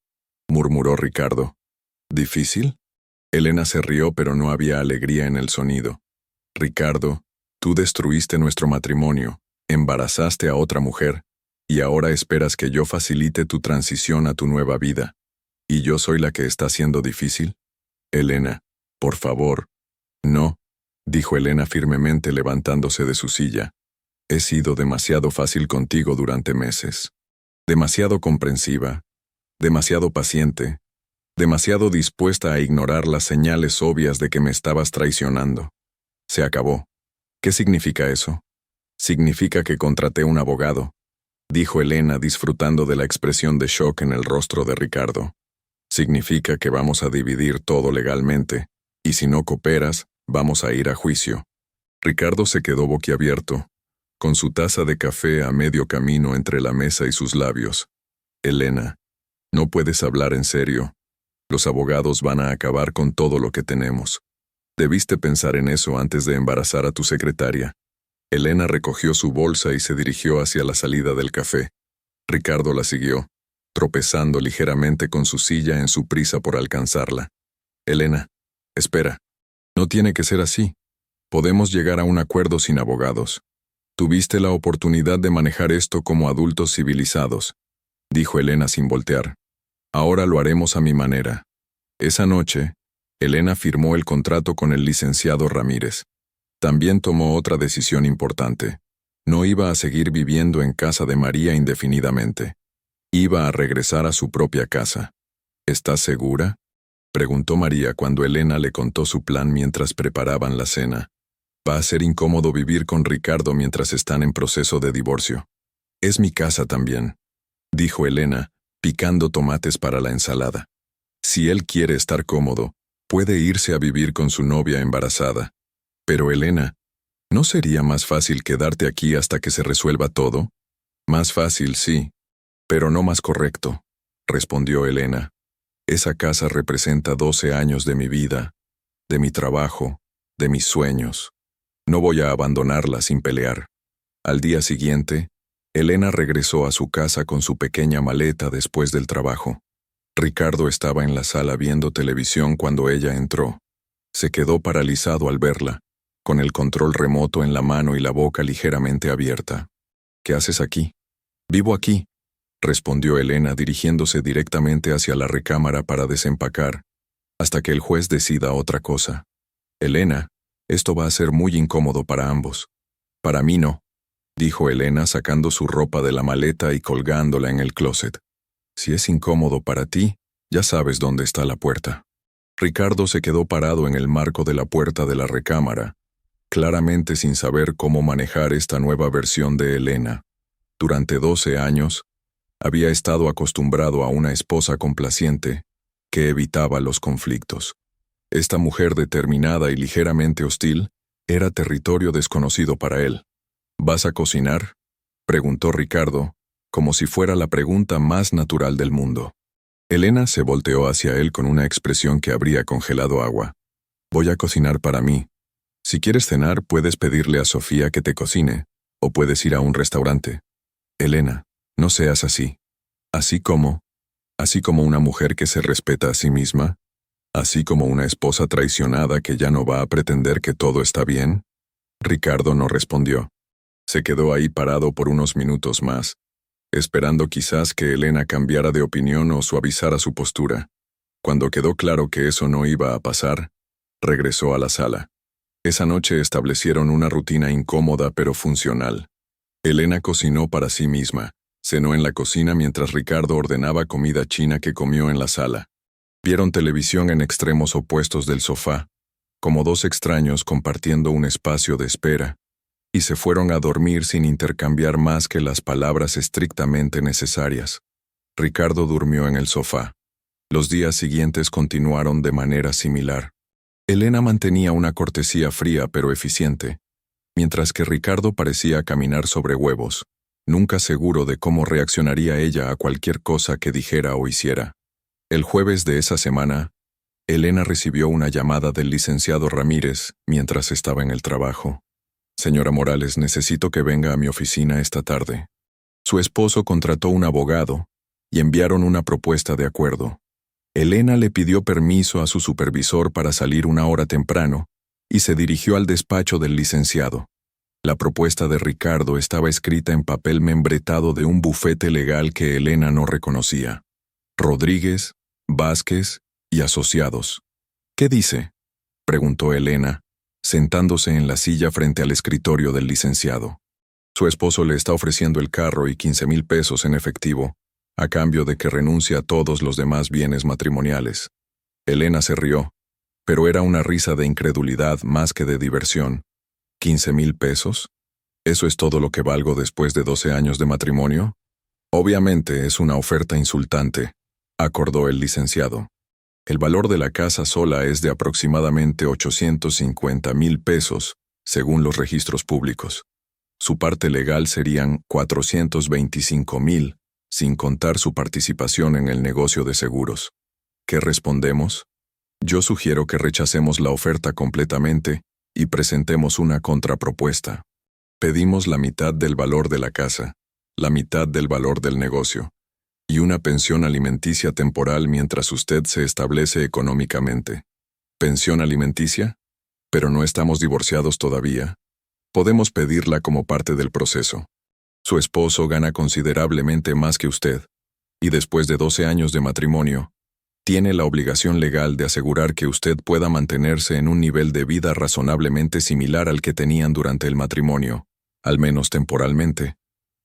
A: murmuró Ricardo. ¿Difícil? Elena se rió, pero no había alegría en el sonido. Ricardo, tú destruiste nuestro matrimonio, embarazaste a otra mujer, y ahora esperas que yo facilite tu transición a tu nueva vida. ¿Y yo soy la que está siendo difícil? Elena, por favor. No, dijo Elena firmemente levantándose de su silla. He sido demasiado fácil contigo durante meses. Demasiado comprensiva, demasiado paciente, demasiado dispuesta a ignorar las señales obvias de que me estabas traicionando. Se acabó. ¿Qué significa eso? Significa que contraté un abogado, dijo Elena disfrutando de la expresión de shock en el rostro de Ricardo. Significa que vamos a dividir todo legalmente, y si no cooperas, vamos a ir a juicio. Ricardo se quedó boquiabierto. con su taza de café a medio camino entre la mesa y sus labios. Elena, no puedes hablar en serio. Los abogados van a acabar con todo lo que tenemos. Debiste pensar en eso antes de embarazar a tu secretaria. Elena recogió su bolsa y se dirigió hacia la salida del café. Ricardo la siguió, tropezando ligeramente con su silla en su prisa por alcanzarla. Elena, espera. No tiene que ser así. Podemos llegar a un acuerdo sin abogados. Tuviste la oportunidad de manejar esto como adultos civilizados, dijo Elena sin voltear. Ahora lo haremos a mi manera. Esa noche, Elena firmó el contrato con el licenciado Ramírez. También tomó otra decisión importante. No iba a seguir viviendo en casa de María indefinidamente. Iba a regresar a su propia casa. ¿Estás segura?, preguntó María cuando Elena le contó su plan mientras preparaban la cena. Va a ser incómodo vivir con Ricardo mientras están en proceso de divorcio. Es mi casa también, dijo Elena, picando tomates para la ensalada. Si él quiere estar cómodo, puede irse a vivir con su novia embarazada. Pero Elena, ¿no sería más fácil quedarte aquí hasta que se resuelva todo? Más fácil, sí, pero no más correcto, respondió Elena. Esa casa representa 12 años de mi vida, de mi trabajo, de mis sueños. No voy a abandonarla sin pelear. Al día siguiente, Elena regresó a su casa con su pequeña maleta después del trabajo. Ricardo estaba en la sala viendo televisión cuando ella entró. Se quedó paralizado al verla, con el control remoto en la mano y la boca ligeramente abierta. ¿Qué haces aquí? Vivo aquí, respondió Elena dirigiéndose directamente hacia la recámara para desempacar, hasta que el juez decida otra cosa. Elena, esto va a ser muy incómodo para ambos. Para mí no, dijo Elena sacando su ropa de la maleta y colgándola en el closet. Si es incómodo para ti, ya sabes dónde está la puerta. Ricardo se quedó parado en el marco de la puerta de la recámara, claramente sin saber cómo manejar esta nueva versión de Elena. Durante 12 años, había estado acostumbrado a una esposa complaciente que evitaba los conflictos. Esta mujer determinada y ligeramente hostil era territorio desconocido para él. ¿Vas a cocinar?, preguntó Ricardo, como si fuera la pregunta más natural del mundo. Elena se volteó hacia él con una expresión que habría congelado agua. Voy a cocinar para mí. Si quieres cenar, puedes pedirle a Sofía que te cocine, o puedes ir a un restaurante. Elena, no seas así. Así como una mujer que se respeta a sí misma, así como una esposa traicionada que ya no va a pretender que todo está bien. Ricardo no respondió. Se quedó ahí parado por unos minutos más, esperando quizás que Elena cambiara de opinión o suavizara su postura. Cuando quedó claro que eso no iba a pasar, regresó a la sala. Esa noche establecieron una rutina incómoda pero funcional. Elena cocinó para sí misma, cenó en la cocina mientras Ricardo ordenaba comida china que comió en la sala. Vieron televisión en extremos opuestos del sofá, como dos extraños compartiendo un espacio de espera, y se fueron a dormir sin intercambiar más que las palabras estrictamente necesarias. Ricardo durmió en el sofá. Los días siguientes continuaron de manera similar. Elena mantenía una cortesía fría pero eficiente, mientras que Ricardo parecía caminar sobre huevos, nunca seguro de cómo reaccionaría ella a cualquier cosa que dijera o hiciera. El jueves de esa semana, Elena recibió una llamada del licenciado Ramírez mientras estaba en el trabajo. Señora Morales, necesito que venga a mi oficina esta tarde. Su esposo contrató un abogado y enviaron una propuesta de acuerdo. Elena le pidió permiso a su supervisor para salir una hora temprano y se dirigió al despacho del licenciado. La propuesta de Ricardo estaba escrita en papel membretado de un bufete legal que Elena no reconocía. Rodríguez, Vázquez y Asociados. ¿Qué dice?, preguntó Elena, sentándose en la silla frente al escritorio del licenciado. Su esposo le está ofreciendo el carro y 15,000 pesos en efectivo, a cambio de que renuncie a todos los demás bienes matrimoniales. Elena se rió, pero era una risa de incredulidad más que de diversión. ¿15,000 pesos? ¿Eso es todo lo que valgo después de 12 años de matrimonio? Obviamente es una oferta insultante, acordó el licenciado. El valor de la casa sola es de aproximadamente 850,000 pesos, según los registros públicos. Su parte legal serían 425,000, sin contar su participación en el negocio de seguros. ¿Qué respondemos? Yo sugiero que rechacemos la oferta completamente y presentemos una contrapropuesta. Pedimos la mitad del valor de la casa, la mitad del valor del negocio, y una pensión alimenticia temporal mientras usted se establece económicamente. ¿Pensión alimenticia? Pero no estamos divorciados todavía. Podemos pedirla como parte del proceso. Su esposo gana considerablemente más que usted, y después de 12 años de matrimonio, tiene la obligación legal de asegurar que usted pueda mantenerse en un nivel de vida razonablemente similar al que tenían durante el matrimonio, al menos temporalmente.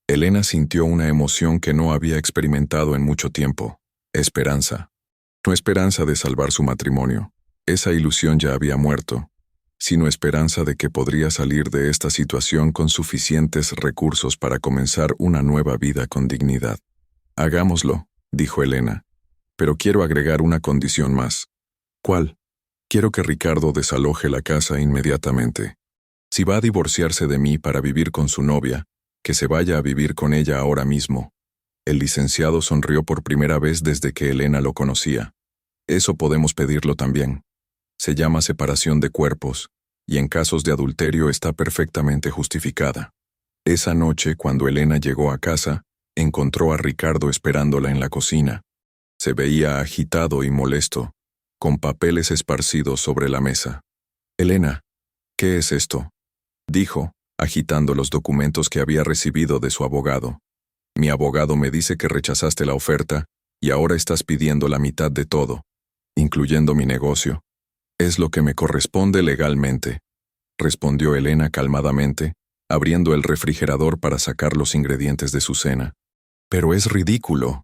A: Elena sintió una emoción que no había experimentado en mucho tiempo: esperanza. No esperanza de salvar su matrimonio, esa ilusión ya había muerto, sino esperanza de que podría salir de esta situación con suficientes recursos para comenzar una nueva vida con dignidad. Hagámoslo, dijo Elena, pero quiero agregar una condición más. ¿Cuál? Quiero que Ricardo desaloje la casa inmediatamente. Si va a divorciarse de mí para vivir con su novia, que se vaya a vivir con ella ahora mismo. El licenciado sonrió por primera vez desde que Elena lo conocía. Eso podemos pedirlo también. Se llama separación de cuerpos, y en casos de adulterio está perfectamente justificada. Esa noche, cuando Elena llegó a casa, encontró a Ricardo esperándola en la cocina. Se veía agitado y molesto, con papeles esparcidos sobre la mesa. «Elena, ¿qué es esto?», dijo, agitando los documentos que había recibido de su abogado. «Mi abogado me dice que rechazaste la oferta y ahora estás pidiendo la mitad de todo, incluyendo mi negocio. Es lo que me corresponde legalmente», respondió Elena calmadamente, abriendo el refrigerador para sacar los ingredientes de su cena. «Pero es ridículo.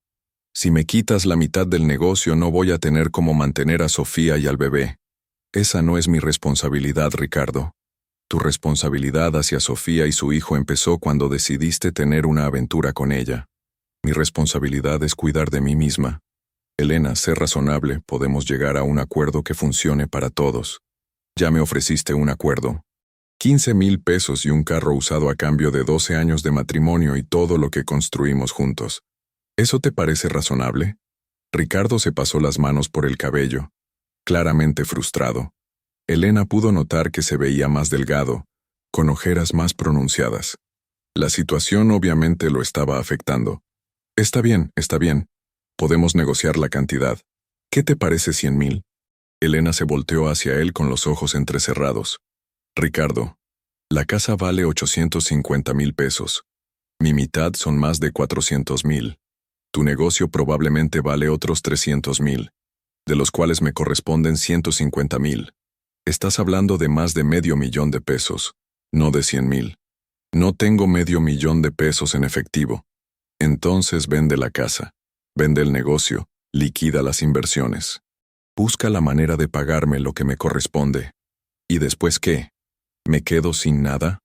A: Si me quitas la mitad del negocio no voy a tener cómo mantener a Sofía y al bebé. Esa no es mi responsabilidad, Ricardo. Tu responsabilidad hacia Sofía y su hijo empezó cuando decidiste tener una aventura con ella. Mi responsabilidad es cuidar de mí misma. Elena, sé razonable, podemos llegar a un acuerdo que funcione para todos. Ya me ofreciste un acuerdo. 15,000 pesos y un carro usado a cambio de 12 años de matrimonio y todo lo que construimos juntos. ¿Eso te parece razonable?» Ricardo se pasó las manos por el cabello, claramente frustrado. Elena pudo notar que se veía más delgado, con ojeras más pronunciadas. La situación obviamente lo estaba afectando. Está bien. Podemos negociar la cantidad. ¿Qué te parece 100,000? Elena se volteó hacia él con los ojos entrecerrados. «Ricardo, la casa vale 850,000 pesos. Mi mitad son más de 400,000. Tu negocio probablemente vale otros 300,000, de los cuales me corresponden 150,000. Estás hablando de más de $500,000 de pesos, no de 100,000. No tengo $500,000 de pesos en efectivo. Entonces vende la casa, vende el negocio, liquida las inversiones. Busca la manera de pagarme lo que me corresponde. ¿Y después qué? ¿Me quedo sin nada?»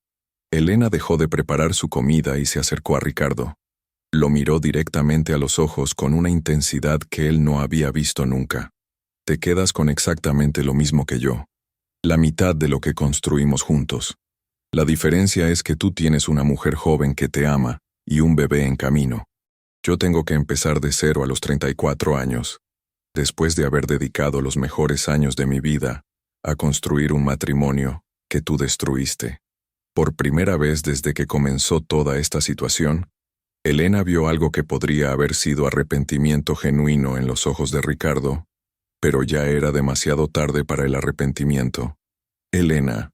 A: Elena dejó de preparar su comida y se acercó a Ricardo. Lo miró directamente a los ojos con una intensidad que él no había visto nunca. «Te quedas con exactamente lo mismo que yo. La mitad de lo que construimos juntos. La diferencia es que tú tienes una mujer joven que te ama y un bebé en camino. Yo tengo que empezar de cero a los 34 años, después de haber dedicado los mejores años de mi vida a construir un matrimonio que tú destruiste». Por primera vez desde que comenzó toda esta situación, Elena vio algo que podría haber sido arrepentimiento genuino en los ojos de Ricardo, pero ya era demasiado tarde para el arrepentimiento. «Elena,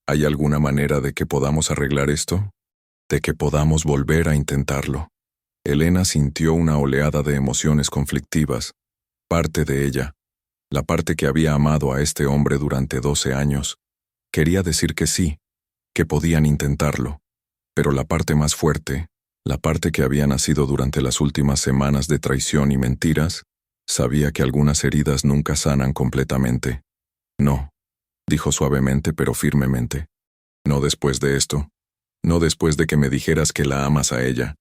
A: ¿hay alguna manera de que podamos arreglar esto? ¿De que podamos volver a intentarlo?» Elena sintió una oleada de emociones conflictivas. Parte de ella, la parte que había amado a este hombre durante 12 años, quería decir que sí, que podían intentarlo, pero la parte más fuerte, la parte que había nacido durante las últimas semanas de traición y mentiras, sabía que algunas heridas nunca sanan completamente. «No», dijo suavemente pero firmemente. «No después de esto. No después de que me dijeras que la amas a ella.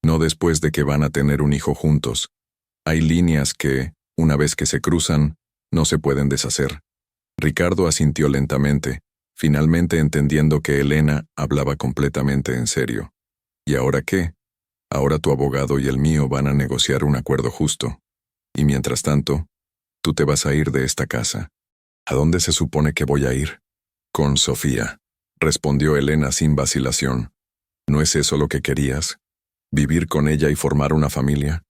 A: No después de que van a tener un hijo juntos. Hay líneas que, una vez que se cruzan, no se pueden deshacer». Ricardo asintió lentamente, finalmente entendiendo que Elena hablaba completamente en serio. ¿Y ahora qué? Ahora tu abogado y el mío van a negociar un acuerdo justo. Y mientras tanto, tú te vas a ir de esta casa. ¿A dónde se supone que voy a ir? Con Sofía, respondió Elena sin vacilación. ¿No es eso lo que querías? ¿Vivir con ella y formar una familia?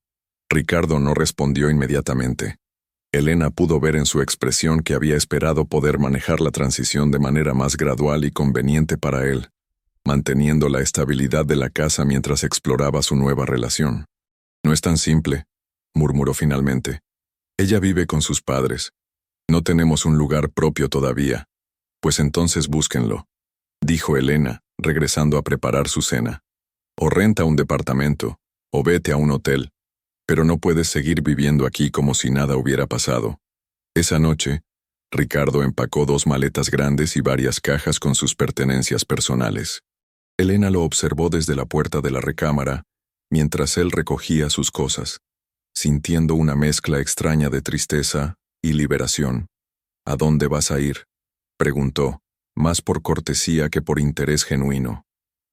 A: Ricardo no respondió inmediatamente. Elena pudo ver en su expresión que había esperado poder manejar la transición de manera más gradual y conveniente para él, manteniendo la estabilidad de la casa mientras exploraba su nueva relación. No es tan simple, murmuró finalmente. Ella vive con sus padres. No tenemos un lugar propio todavía. Pues entonces búsquenlo, dijo Elena, regresando a preparar su cena. O renta un departamento, o vete a un hotel. Pero no puedes seguir viviendo aquí como si nada hubiera pasado. Esa noche, Ricardo empacó 2 maletas grandes y varias cajas con sus pertenencias personales. Elena lo observó desde la puerta de la recámara, mientras él recogía sus cosas, sintiendo una mezcla extraña de tristeza y liberación. ¿A dónde vas a ir?, preguntó, más por cortesía que por interés genuino.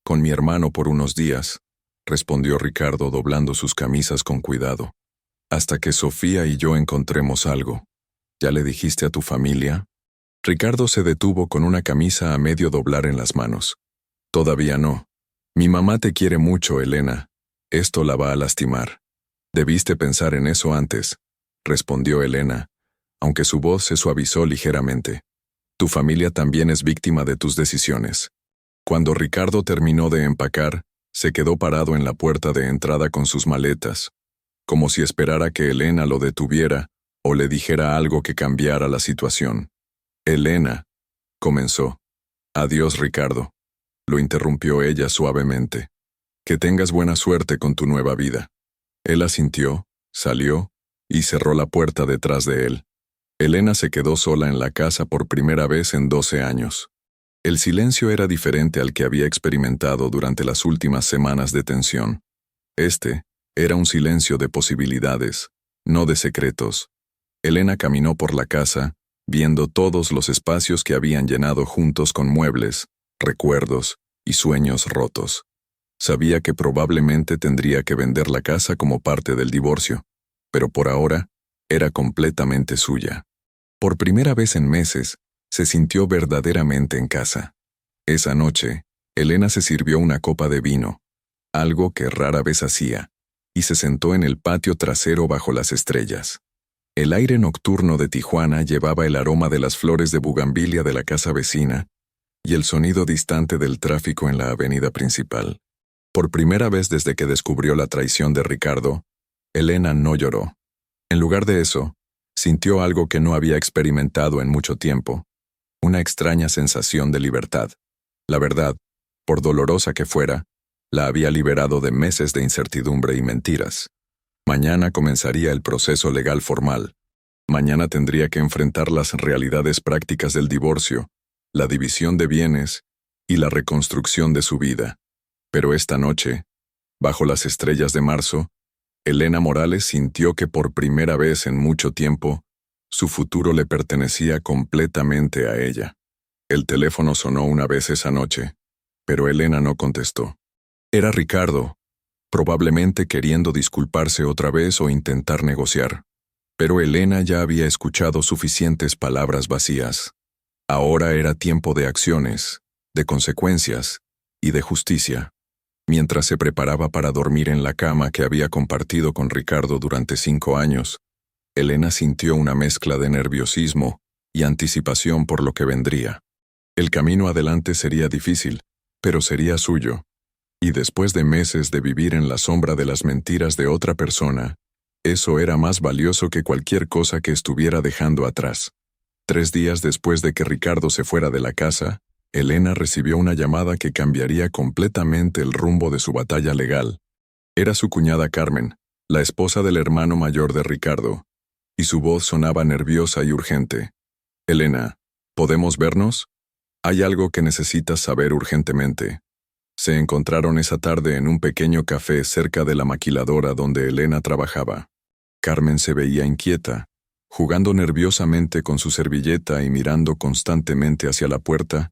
A: Con mi hermano por unos días, respondió Ricardo doblando sus camisas con cuidado. Hasta que Sofía y yo encontremos algo. ¿Ya le dijiste a tu familia? Ricardo se detuvo con una camisa a medio doblar en las manos. Todavía no. Mi mamá te quiere mucho, Elena. Esto la va a lastimar. Debiste pensar en eso antes, respondió Elena, aunque su voz se suavizó ligeramente. Tu familia también es víctima de tus decisiones. Cuando Ricardo terminó de empacar, se quedó parado en la puerta de entrada con sus maletas, como si esperara que Elena lo detuviera o le dijera algo que cambiara la situación. Elena, comenzó. Adiós, Ricardo, lo interrumpió ella suavemente. Que tengas buena suerte con tu nueva vida. Él asintió, salió y cerró la puerta detrás de él. Elena se quedó sola en la casa por primera vez en 12 años. El silencio era diferente al que había experimentado durante las últimas semanas de tensión. Este era un silencio de posibilidades, no de secretos. Elena caminó por la casa, viendo todos los espacios que habían llenado juntos con muebles, recuerdos y sueños rotos. Sabía que probablemente tendría que vender la casa como parte del divorcio, pero por ahora era completamente suya. Por primera vez en meses, se sintió verdaderamente en casa. Esa noche, Elena se sirvió una copa de vino, algo que rara vez hacía, y se sentó en el patio trasero bajo las estrellas. El aire nocturno de Tijuana llevaba el aroma de las flores de bugambilia de la casa vecina y el sonido distante del tráfico en la avenida principal. Por primera vez desde que descubrió la traición de Ricardo, Elena no lloró. En lugar de eso, sintió algo que no había experimentado en mucho tiempo, una extraña sensación de libertad. La verdad, por dolorosa que fuera, la había liberado de meses de incertidumbre y mentiras. Mañana comenzaría el proceso legal formal. Mañana tendría que enfrentar las realidades prácticas del divorcio, la división de bienes y la reconstrucción de su vida. Pero esta noche, bajo las estrellas de marzo, Elena Morales sintió que por primera vez en mucho tiempo, su futuro le pertenecía completamente a ella. El teléfono sonó una vez esa noche, pero Elena no contestó. Era Ricardo, probablemente queriendo disculparse otra vez o intentar negociar. Pero Elena ya había escuchado suficientes palabras vacías. Ahora era tiempo de acciones, de consecuencias y de justicia. Mientras se preparaba para dormir en la cama que había compartido con Ricardo durante 5 años, Elena sintió una mezcla de nerviosismo y anticipación por lo que vendría. El camino adelante sería difícil, pero sería suyo. Y después de meses de vivir en la sombra de las mentiras de otra persona, eso era más valioso que cualquier cosa que estuviera dejando atrás. 3 días después de que Ricardo se fuera de la casa, Elena recibió una llamada que cambiaría completamente el rumbo de su batalla legal. Era su cuñada Carmen, la esposa del hermano mayor de Ricardo, y su voz sonaba nerviosa y urgente. Elena, ¿podemos vernos? Hay algo que necesitas saber urgentemente. Se encontraron esa tarde en un pequeño café cerca de la maquiladora donde Elena trabajaba. Carmen se veía inquieta, jugando nerviosamente con su servilleta y mirando constantemente hacia la puerta,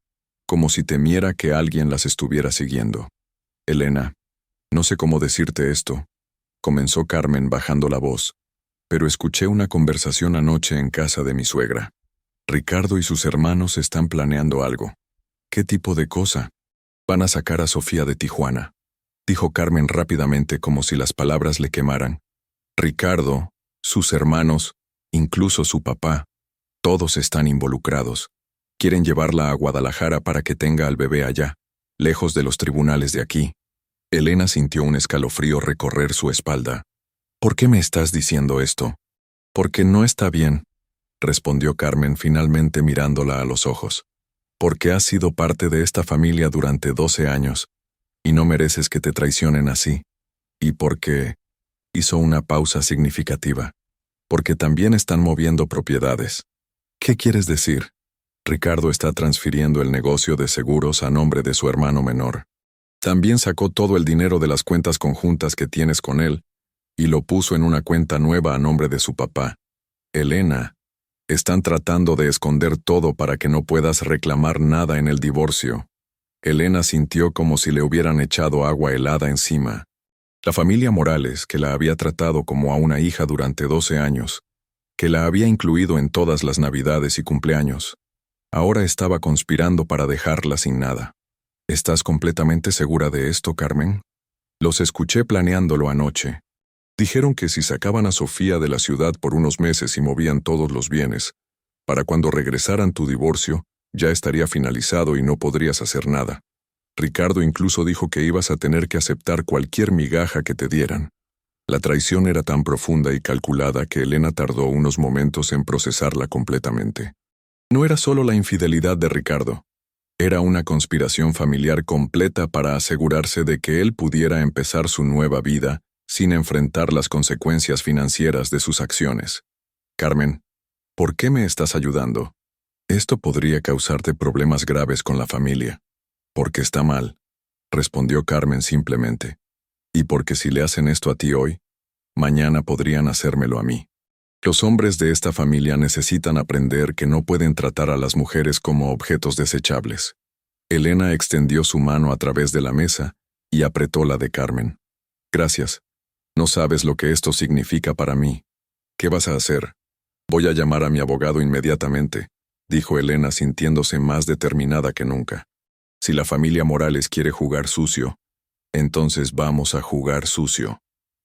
A: como si temiera que alguien las estuviera siguiendo. Elena, no sé cómo decirte esto, comenzó Carmen bajando la voz, pero escuché una conversación anoche en casa de mi suegra. Ricardo y sus hermanos están planeando algo. ¿Qué tipo de cosa? Van a sacar a Sofía de Tijuana, dijo Carmen rápidamente como si las palabras le quemaran. Ricardo, sus hermanos, incluso su papá, todos están involucrados. Quieren llevarla a Guadalajara para que tenga al bebé allá, lejos de los tribunales de aquí. Elena sintió un escalofrío recorrer su espalda. ¿Por qué me estás diciendo esto? Porque no está bien, respondió Carmen finalmente mirándola a los ojos. Porque has sido parte de esta familia durante 12 años, y no mereces que te traicionen así. Y porque hizo una pausa significativa. Porque también están moviendo propiedades. ¿Qué quieres decir? Ricardo está transfiriendo el negocio de seguros a nombre de su hermano menor. También sacó todo el dinero de las cuentas conjuntas que tienes con él y lo puso en una cuenta nueva a nombre de su papá. Elena, están tratando de esconder todo para que no puedas reclamar nada en el divorcio. Elena sintió como si le hubieran echado agua helada encima. La familia Morales, que la había tratado como a una hija durante 12 años, que la había incluido en todas las navidades y cumpleaños, ahora estaba conspirando para dejarla sin nada. ¿Estás completamente segura de esto, Carmen? Los escuché planeándolo anoche. Dijeron que si sacaban a Sofía de la ciudad por unos meses y movían todos los bienes, para cuando regresaran tu divorcio, ya estaría finalizado y no podrías hacer nada. Ricardo incluso dijo que ibas a tener que aceptar cualquier migaja que te dieran. La traición era tan profunda y calculada que Elena tardó unos momentos en procesarla completamente. No era solo la infidelidad de Ricardo. Era una conspiración familiar completa para asegurarse de que él pudiera empezar su nueva vida sin enfrentar las consecuencias financieras de sus acciones. Carmen, ¿por qué me estás ayudando? Esto podría causarte problemas graves con la familia. Porque está mal, respondió Carmen simplemente. Y porque si le hacen esto a ti hoy, mañana podrían hacérmelo a mí. Los hombres de esta familia necesitan aprender que no pueden tratar a las mujeres como objetos desechables. Elena extendió su mano a través de la mesa y apretó la de Carmen. Gracias. No sabes lo que esto significa para mí. ¿Qué vas a hacer? Voy a llamar a mi abogado inmediatamente, dijo Elena sintiéndose más determinada que nunca. Si la familia Morales quiere jugar sucio, entonces vamos a jugar sucio.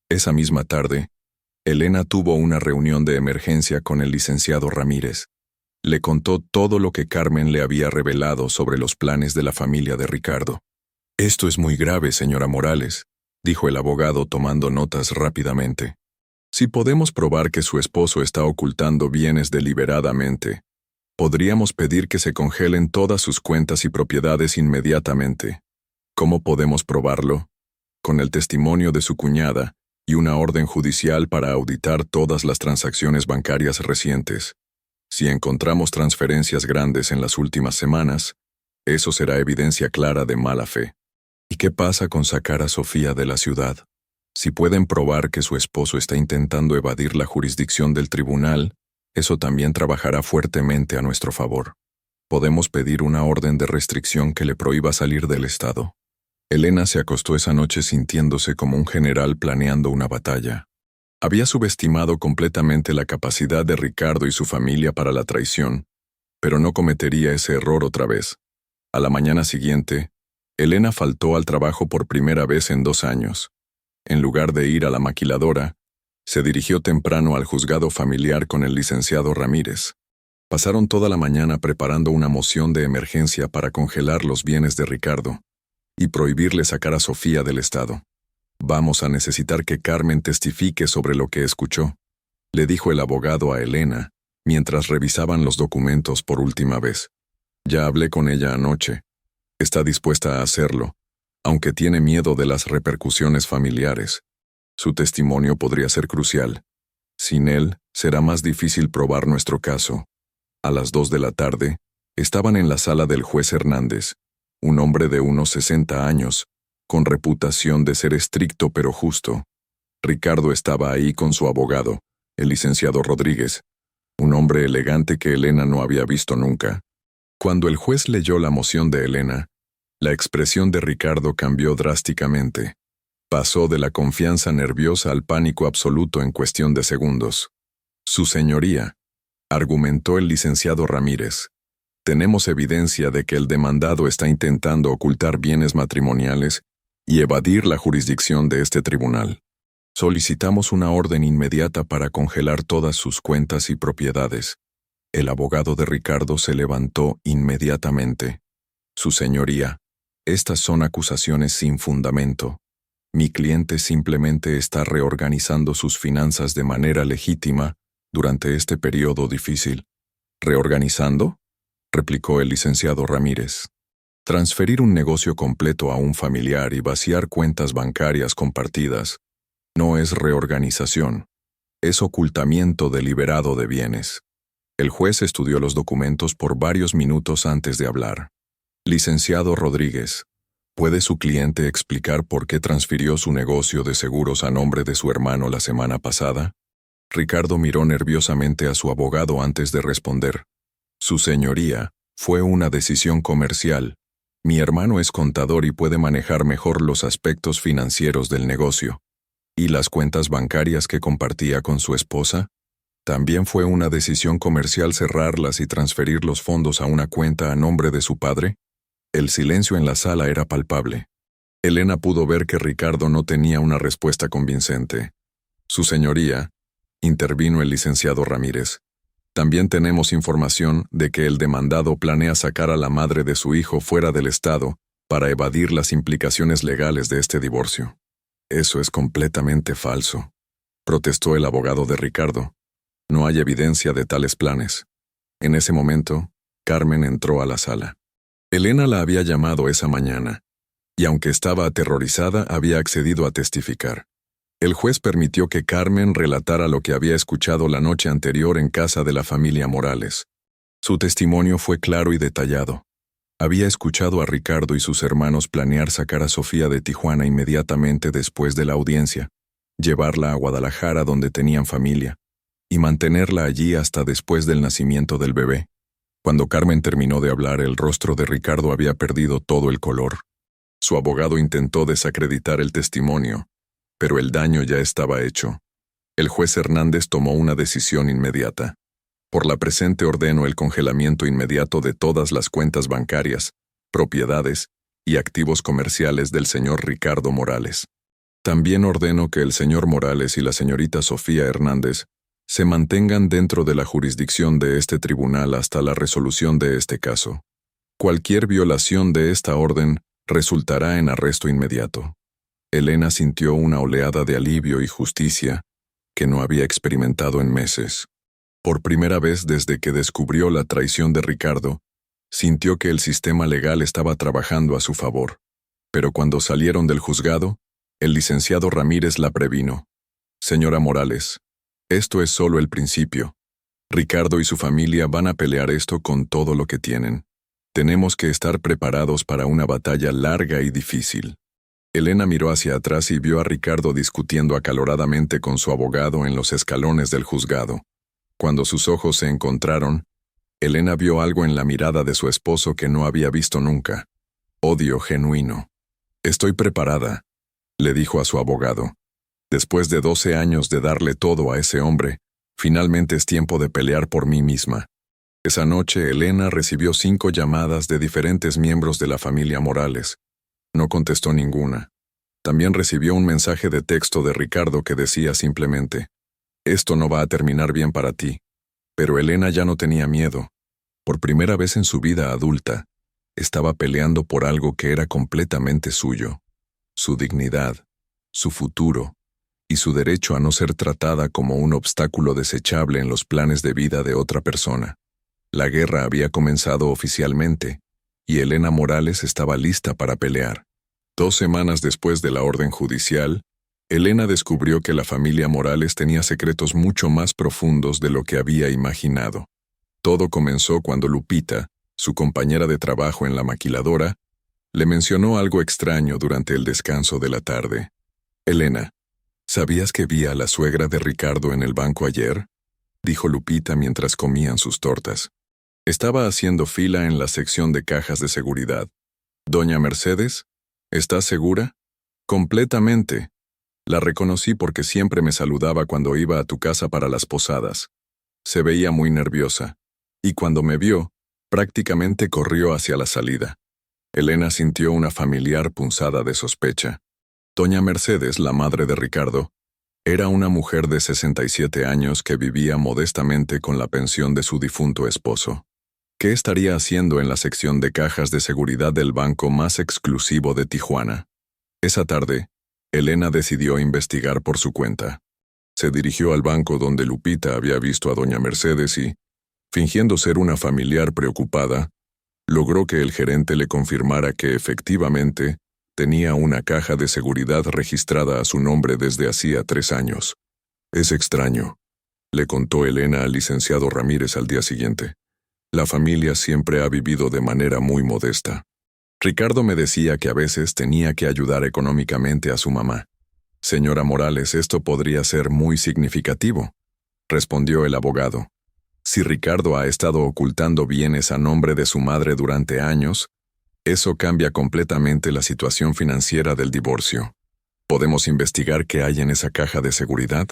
A: Esa misma tarde, Elena tuvo una reunión de emergencia con el licenciado Ramírez. Le contó todo lo que Carmen le había revelado sobre los planes de la familia de Ricardo. Esto es muy grave, señora Morales, dijo el abogado tomando notas rápidamente. Si podemos probar que su esposo está ocultando bienes deliberadamente, podríamos pedir que se congelen todas sus cuentas y propiedades inmediatamente. ¿Cómo podemos probarlo? Con el testimonio de su cuñada y una orden judicial para auditar todas las transacciones bancarias recientes. Si encontramos transferencias grandes en las últimas semanas, eso será evidencia clara de mala fe. ¿Y qué pasa con sacar a Sofía de la ciudad? Si pueden probar que su esposo está intentando evadir la jurisdicción del tribunal, eso también trabajará fuertemente a nuestro favor. Podemos pedir una orden de restricción que le prohíba salir del estado. Elena se acostó esa noche sintiéndose como un general planeando una batalla. Había subestimado completamente la capacidad de Ricardo y su familia para la traición, pero no cometería ese error otra vez. A la mañana siguiente, Elena faltó al trabajo por primera vez en 2 años. En lugar de ir a la maquiladora, se dirigió temprano al juzgado familiar con el licenciado Ramírez. Pasaron toda la mañana preparando una moción de emergencia para congelar los bienes de Ricardo y prohibirle sacar a Sofía del estado. Vamos a necesitar que Carmen testifique sobre lo que escuchó, le dijo el abogado a Elena, mientras revisaban los documentos por última vez. Ya hablé con ella anoche. Está dispuesta a hacerlo, aunque tiene miedo de las repercusiones familiares. Su testimonio podría ser crucial. Sin él, será más difícil probar nuestro caso. A las 2 de la tarde, estaban en la sala del juez Hernández, un hombre de unos 60 años, con reputación de ser estricto pero justo. Ricardo estaba ahí con su abogado, el licenciado Rodríguez, un hombre elegante que Elena no había visto nunca. Cuando el juez leyó la moción de Elena, la expresión de Ricardo cambió drásticamente. Pasó de la confianza nerviosa al pánico absoluto en cuestión de segundos. Su señoría, argumentó el licenciado Ramírez, tenemos evidencia de que el demandado está intentando ocultar bienes matrimoniales y evadir la jurisdicción de este tribunal. Solicitamos una orden inmediata para congelar todas sus cuentas y propiedades. El abogado de Ricardo se levantó inmediatamente. Su señoría, estas son acusaciones sin fundamento. Mi cliente simplemente está reorganizando sus finanzas de manera legítima durante este periodo difícil. ¿Reorganizando?, replicó el licenciado Ramírez. Transferir un negocio completo a un familiar y vaciar cuentas bancarias compartidas no es reorganización, es ocultamiento deliberado de bienes. El juez estudió los documentos por varios minutos antes de hablar. Licenciado Rodríguez, ¿puede su cliente explicar por qué transfirió su negocio de seguros a nombre de su hermano la semana pasada? Ricardo miró nerviosamente a su abogado antes de responder. Su señoría, fue una decisión comercial. Mi hermano es contador y puede manejar mejor los aspectos financieros del negocio. ¿Y las cuentas bancarias que compartía con su esposa? ¿También fue una decisión comercial cerrarlas y transferir los fondos a una cuenta a nombre de su padre? El silencio en la sala era palpable. Elena pudo ver que Ricardo no tenía una respuesta convincente. Su señoría, intervino el licenciado Ramírez, también tenemos información de que el demandado planea sacar a la madre de su hijo fuera del estado para evadir las implicaciones legales de este divorcio. Eso es completamente falso, protestó el abogado de Ricardo. No hay evidencia de tales planes. En ese momento, Carmen entró a la sala. Elena la había llamado esa mañana, y aunque estaba aterrorizada, había accedido a testificar. El juez permitió que Carmen relatara lo que había escuchado la noche anterior en casa de la familia Morales. Su testimonio fue claro y detallado. Había escuchado a Ricardo y sus hermanos planear sacar a Sofía de Tijuana inmediatamente después de la audiencia, llevarla a Guadalajara donde tenían familia, y mantenerla allí hasta después del nacimiento del bebé. Cuando Carmen terminó de hablar, el rostro de Ricardo había perdido todo el color. Su abogado intentó desacreditar el testimonio, pero el daño ya estaba hecho. El juez Hernández tomó una decisión inmediata. Por la presente ordeno el congelamiento inmediato de todas las cuentas bancarias, propiedades y activos comerciales del señor Ricardo Morales. También ordeno que el señor Morales y la señorita Sofía Hernández se mantengan dentro de la jurisdicción de este tribunal hasta la resolución de este caso. Cualquier violación de esta orden resultará en arresto inmediato. Elena sintió una oleada de alivio y justicia que no había experimentado en meses. Por primera vez desde que descubrió la traición de Ricardo, sintió que el sistema legal estaba trabajando a su favor. Pero cuando salieron del juzgado, el licenciado Ramírez la previno. Señora Morales, esto es solo el principio. Ricardo y su familia van a pelear esto con todo lo que tienen. Tenemos que estar preparados para una batalla larga y difícil. Elena miró hacia atrás y vio a Ricardo discutiendo acaloradamente con su abogado en los escalones del juzgado. Cuando sus ojos se encontraron, Elena vio algo en la mirada de su esposo que no había visto nunca. Odio genuino. Estoy preparada, le dijo a su abogado. Después de 12 años de darle todo a ese hombre, finalmente es tiempo de pelear por mí misma. Esa noche Elena recibió 5 llamadas de diferentes miembros de la familia Morales. No contestó ninguna. También recibió un mensaje de texto de Ricardo que decía simplemente: «Esto no va a terminar bien para ti». Pero Elena ya no tenía miedo. Por primera vez en su vida adulta, estaba peleando por algo que era completamente suyo. Su dignidad, su futuro, y su derecho a no ser tratada como un obstáculo desechable en los planes de vida de otra persona. La guerra había comenzado oficialmente, y Elena Morales estaba lista para pelear. 2 semanas después de la orden judicial, Elena descubrió que la familia Morales tenía secretos mucho más profundos de lo que había imaginado. Todo comenzó cuando Lupita, su compañera de trabajo en la maquiladora, le mencionó algo extraño durante el descanso de la tarde. «Elena, ¿sabías que vi a la suegra de Ricardo en el banco ayer?», dijo Lupita mientras comían sus tortas. Estaba haciendo fila en la sección de cajas de seguridad. «Doña Mercedes, ¿estás segura?» «Completamente». La reconocí porque siempre me saludaba cuando iba a tu casa para las posadas. Se veía muy nerviosa, y cuando me vio, prácticamente corrió hacia la salida. Elena sintió una familiar punzada de sospecha. Doña Mercedes, la madre de Ricardo, era una mujer de 67 años que vivía modestamente con la pensión de su difunto esposo. ¿Qué estaría haciendo en la sección de cajas de seguridad del banco más exclusivo de Tijuana? Esa tarde, Elena decidió investigar por su cuenta. Se dirigió al banco donde Lupita había visto a doña Mercedes y, fingiendo ser una familiar preocupada, logró que el gerente le confirmara que efectivamente tenía una caja de seguridad registrada a su nombre desde hacía 3 años. «Es extraño», le contó Elena al licenciado Ramírez al día siguiente. «La familia siempre ha vivido de manera muy modesta. Ricardo me decía que a veces tenía que ayudar económicamente a su mamá». «Señora Morales, esto podría ser muy significativo», respondió el abogado. «Si Ricardo ha estado ocultando bienes a nombre de su madre durante años, eso cambia completamente la situación financiera del divorcio. ¿Podemos investigar qué hay en esa caja de seguridad?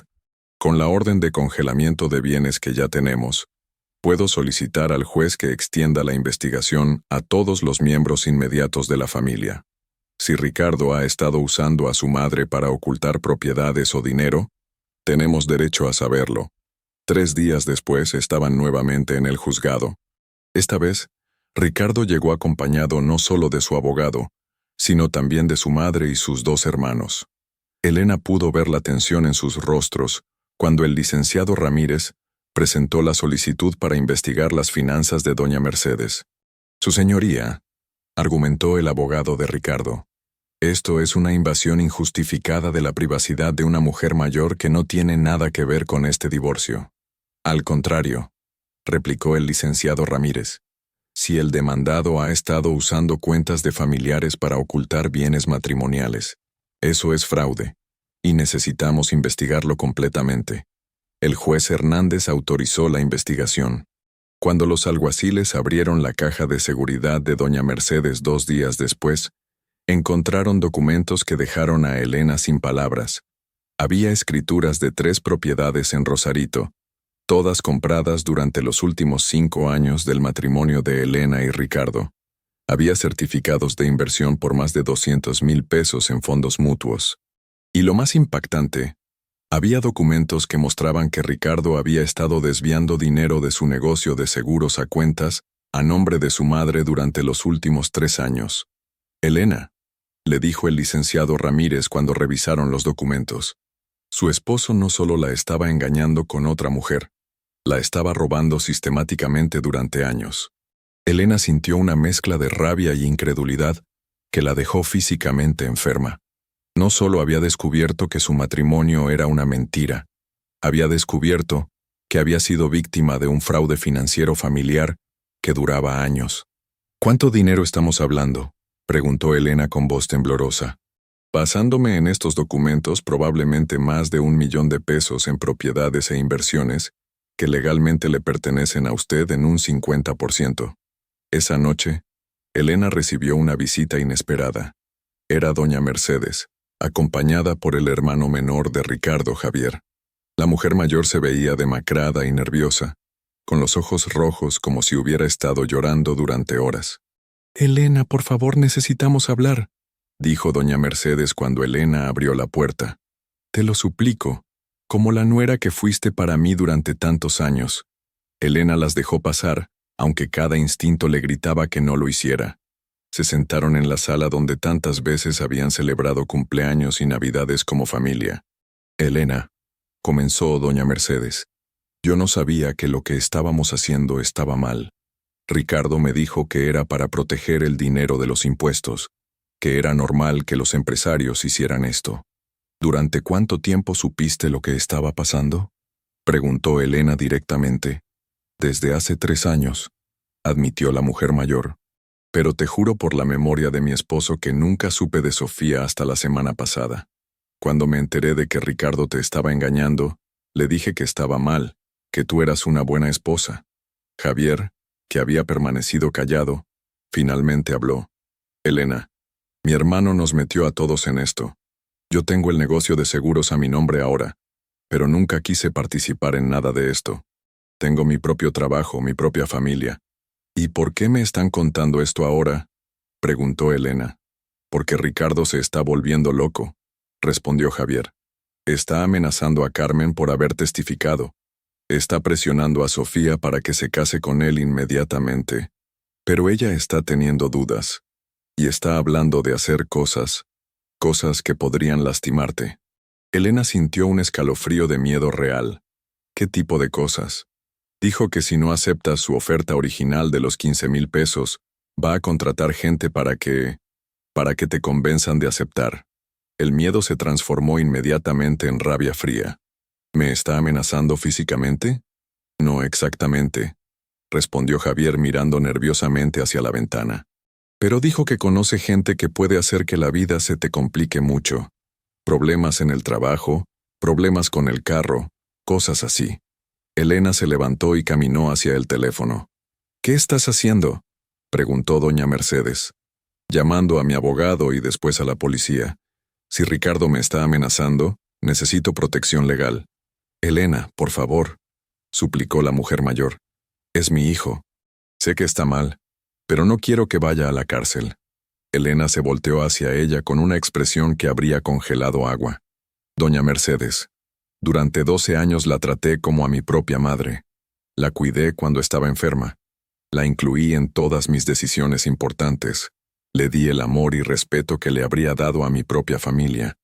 A: Con la orden de congelamiento de bienes que ya tenemos, puedo solicitar al juez que extienda la investigación a todos los miembros inmediatos de la familia. Si Ricardo ha estado usando a su madre para ocultar propiedades o dinero, tenemos derecho a saberlo». 3 días después estaban nuevamente en el juzgado. Esta vez, Ricardo llegó acompañado no solo de su abogado, sino también de su madre y sus 2 hermanos. Elena pudo ver la tensión en sus rostros cuando el licenciado Ramírez presentó la solicitud para investigar las finanzas de doña Mercedes. «Su señoría», argumentó el abogado de Ricardo, «esto es una invasión injustificada de la privacidad de una mujer mayor que no tiene nada que ver con este divorcio». «Al contrario», replicó el licenciado Ramírez, «si el demandado ha estado usando cuentas de familiares para ocultar bienes matrimoniales, eso es fraude, y necesitamos investigarlo completamente». El juez Hernández autorizó la investigación. Cuando los alguaciles abrieron la caja de seguridad de doña Mercedes 2 días después, encontraron documentos que dejaron a Elena sin palabras. Había escrituras de 3 propiedades en Rosarito, todas compradas durante los últimos 5 años del matrimonio de Elena y Ricardo. Había certificados de inversión por más de 200,000 pesos en fondos mutuos. Y lo más impactante, había documentos que mostraban que Ricardo había estado desviando dinero de su negocio de seguros a cuentas a nombre de su madre durante los últimos 3 años. «Elena», le dijo el licenciado Ramírez cuando revisaron los documentos, «su esposo no solo la estaba engañando con otra mujer, la estaba robando sistemáticamente durante años». Elena sintió una mezcla de rabia y incredulidad que la dejó físicamente enferma. No solo había descubierto que su matrimonio era una mentira, había descubierto que había sido víctima de un fraude financiero familiar que duraba años. «¿Cuánto dinero estamos hablando?», preguntó Elena con voz temblorosa. «Basándome en estos documentos, probablemente más de 1 millón de pesos en propiedades e inversiones que legalmente le pertenecen a usted en un 50%. Esa noche, Elena recibió una visita inesperada. Era doña Mercedes, acompañada por el hermano menor de Ricardo, Javier. La mujer mayor se veía demacrada y nerviosa, con los ojos rojos como si hubiera estado llorando durante horas. «Elena, por favor, necesitamos hablar», dijo doña Mercedes cuando Elena abrió la puerta. «Te lo suplico, como la nuera que fuiste para mí durante tantos años». Elena las dejó pasar, aunque cada instinto le gritaba que no lo hiciera. Se sentaron en la sala donde tantas veces habían celebrado cumpleaños y navidades como familia. «Elena», comenzó doña Mercedes, «yo no sabía que lo que estábamos haciendo estaba mal. Ricardo me dijo que era para proteger el dinero de los impuestos, que era normal que los empresarios hicieran esto. ¿Durante cuánto tiempo supiste lo que estaba pasando?», preguntó Elena directamente. «Desde hace 3 años», admitió la mujer mayor. «Pero te juro por la memoria de mi esposo que nunca supe de Sofía hasta la semana pasada. Cuando me enteré de que Ricardo te estaba engañando, le dije que estaba mal, que tú eras una buena esposa. Javier, que había permanecido callado, finalmente habló. Elena, mi hermano nos metió a todos en esto. Yo tengo el negocio de seguros a mi nombre ahora, pero nunca quise participar en nada de esto. Tengo mi propio trabajo, mi propia familia. ¿Y por qué me están contando esto ahora?, preguntó Elena. Porque Ricardo se está volviendo loco, respondió Javier. Está amenazando a Carmen por haber testificado. Está presionando a Sofía para que se case con él inmediatamente. Pero ella está teniendo dudas. Y está hablando de hacer cosas que podrían lastimarte. Elena sintió un escalofrío de miedo real. ¿Qué tipo de cosas? Dijo que si no aceptas su oferta original de los 15,000 pesos, va a contratar gente para que te convenzan de aceptar. El miedo se transformó inmediatamente en rabia fría. ¿Me está amenazando físicamente? No exactamente, respondió Javier mirando nerviosamente hacia la ventana. Pero dijo que conoce gente que puede hacer que la vida se te complique mucho. Problemas en el trabajo, problemas con el carro, cosas así. Elena se levantó y caminó hacia el teléfono. ¿Qué estás haciendo?, preguntó doña Mercedes. Llamando a mi abogado y después a la policía. Si Ricardo me está amenazando, necesito protección legal. Elena, por favor, suplicó la mujer mayor. Es mi hijo. Sé que está mal, pero no quiero que vaya a la cárcel. Elena se volteó hacia ella con una expresión que habría congelado agua. Doña Mercedes, durante 12 años la traté como a mi propia madre. La cuidé cuando estaba enferma. La incluí en todas mis decisiones importantes. Le di el amor y respeto que le habría dado a mi propia familia.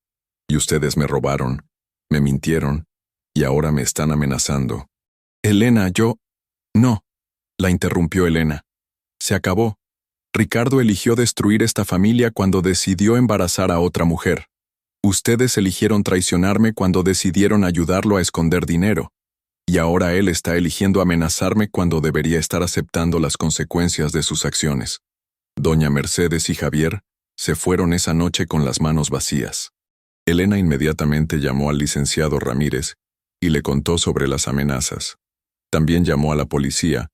A: Y ustedes me robaron, me mintieron, y ahora me están amenazando. Elena, No, la interrumpió Elena. Se acabó. Ricardo eligió destruir esta familia cuando decidió embarazar a otra mujer. Ustedes eligieron traicionarme cuando decidieron ayudarlo a esconder dinero. Y ahora él está eligiendo amenazarme cuando debería estar aceptando las consecuencias de sus acciones. Doña Mercedes y Javier se fueron esa noche con las manos vacías. Elena inmediatamente llamó al licenciado Ramírez y le contó sobre las amenazas. También llamó a la policía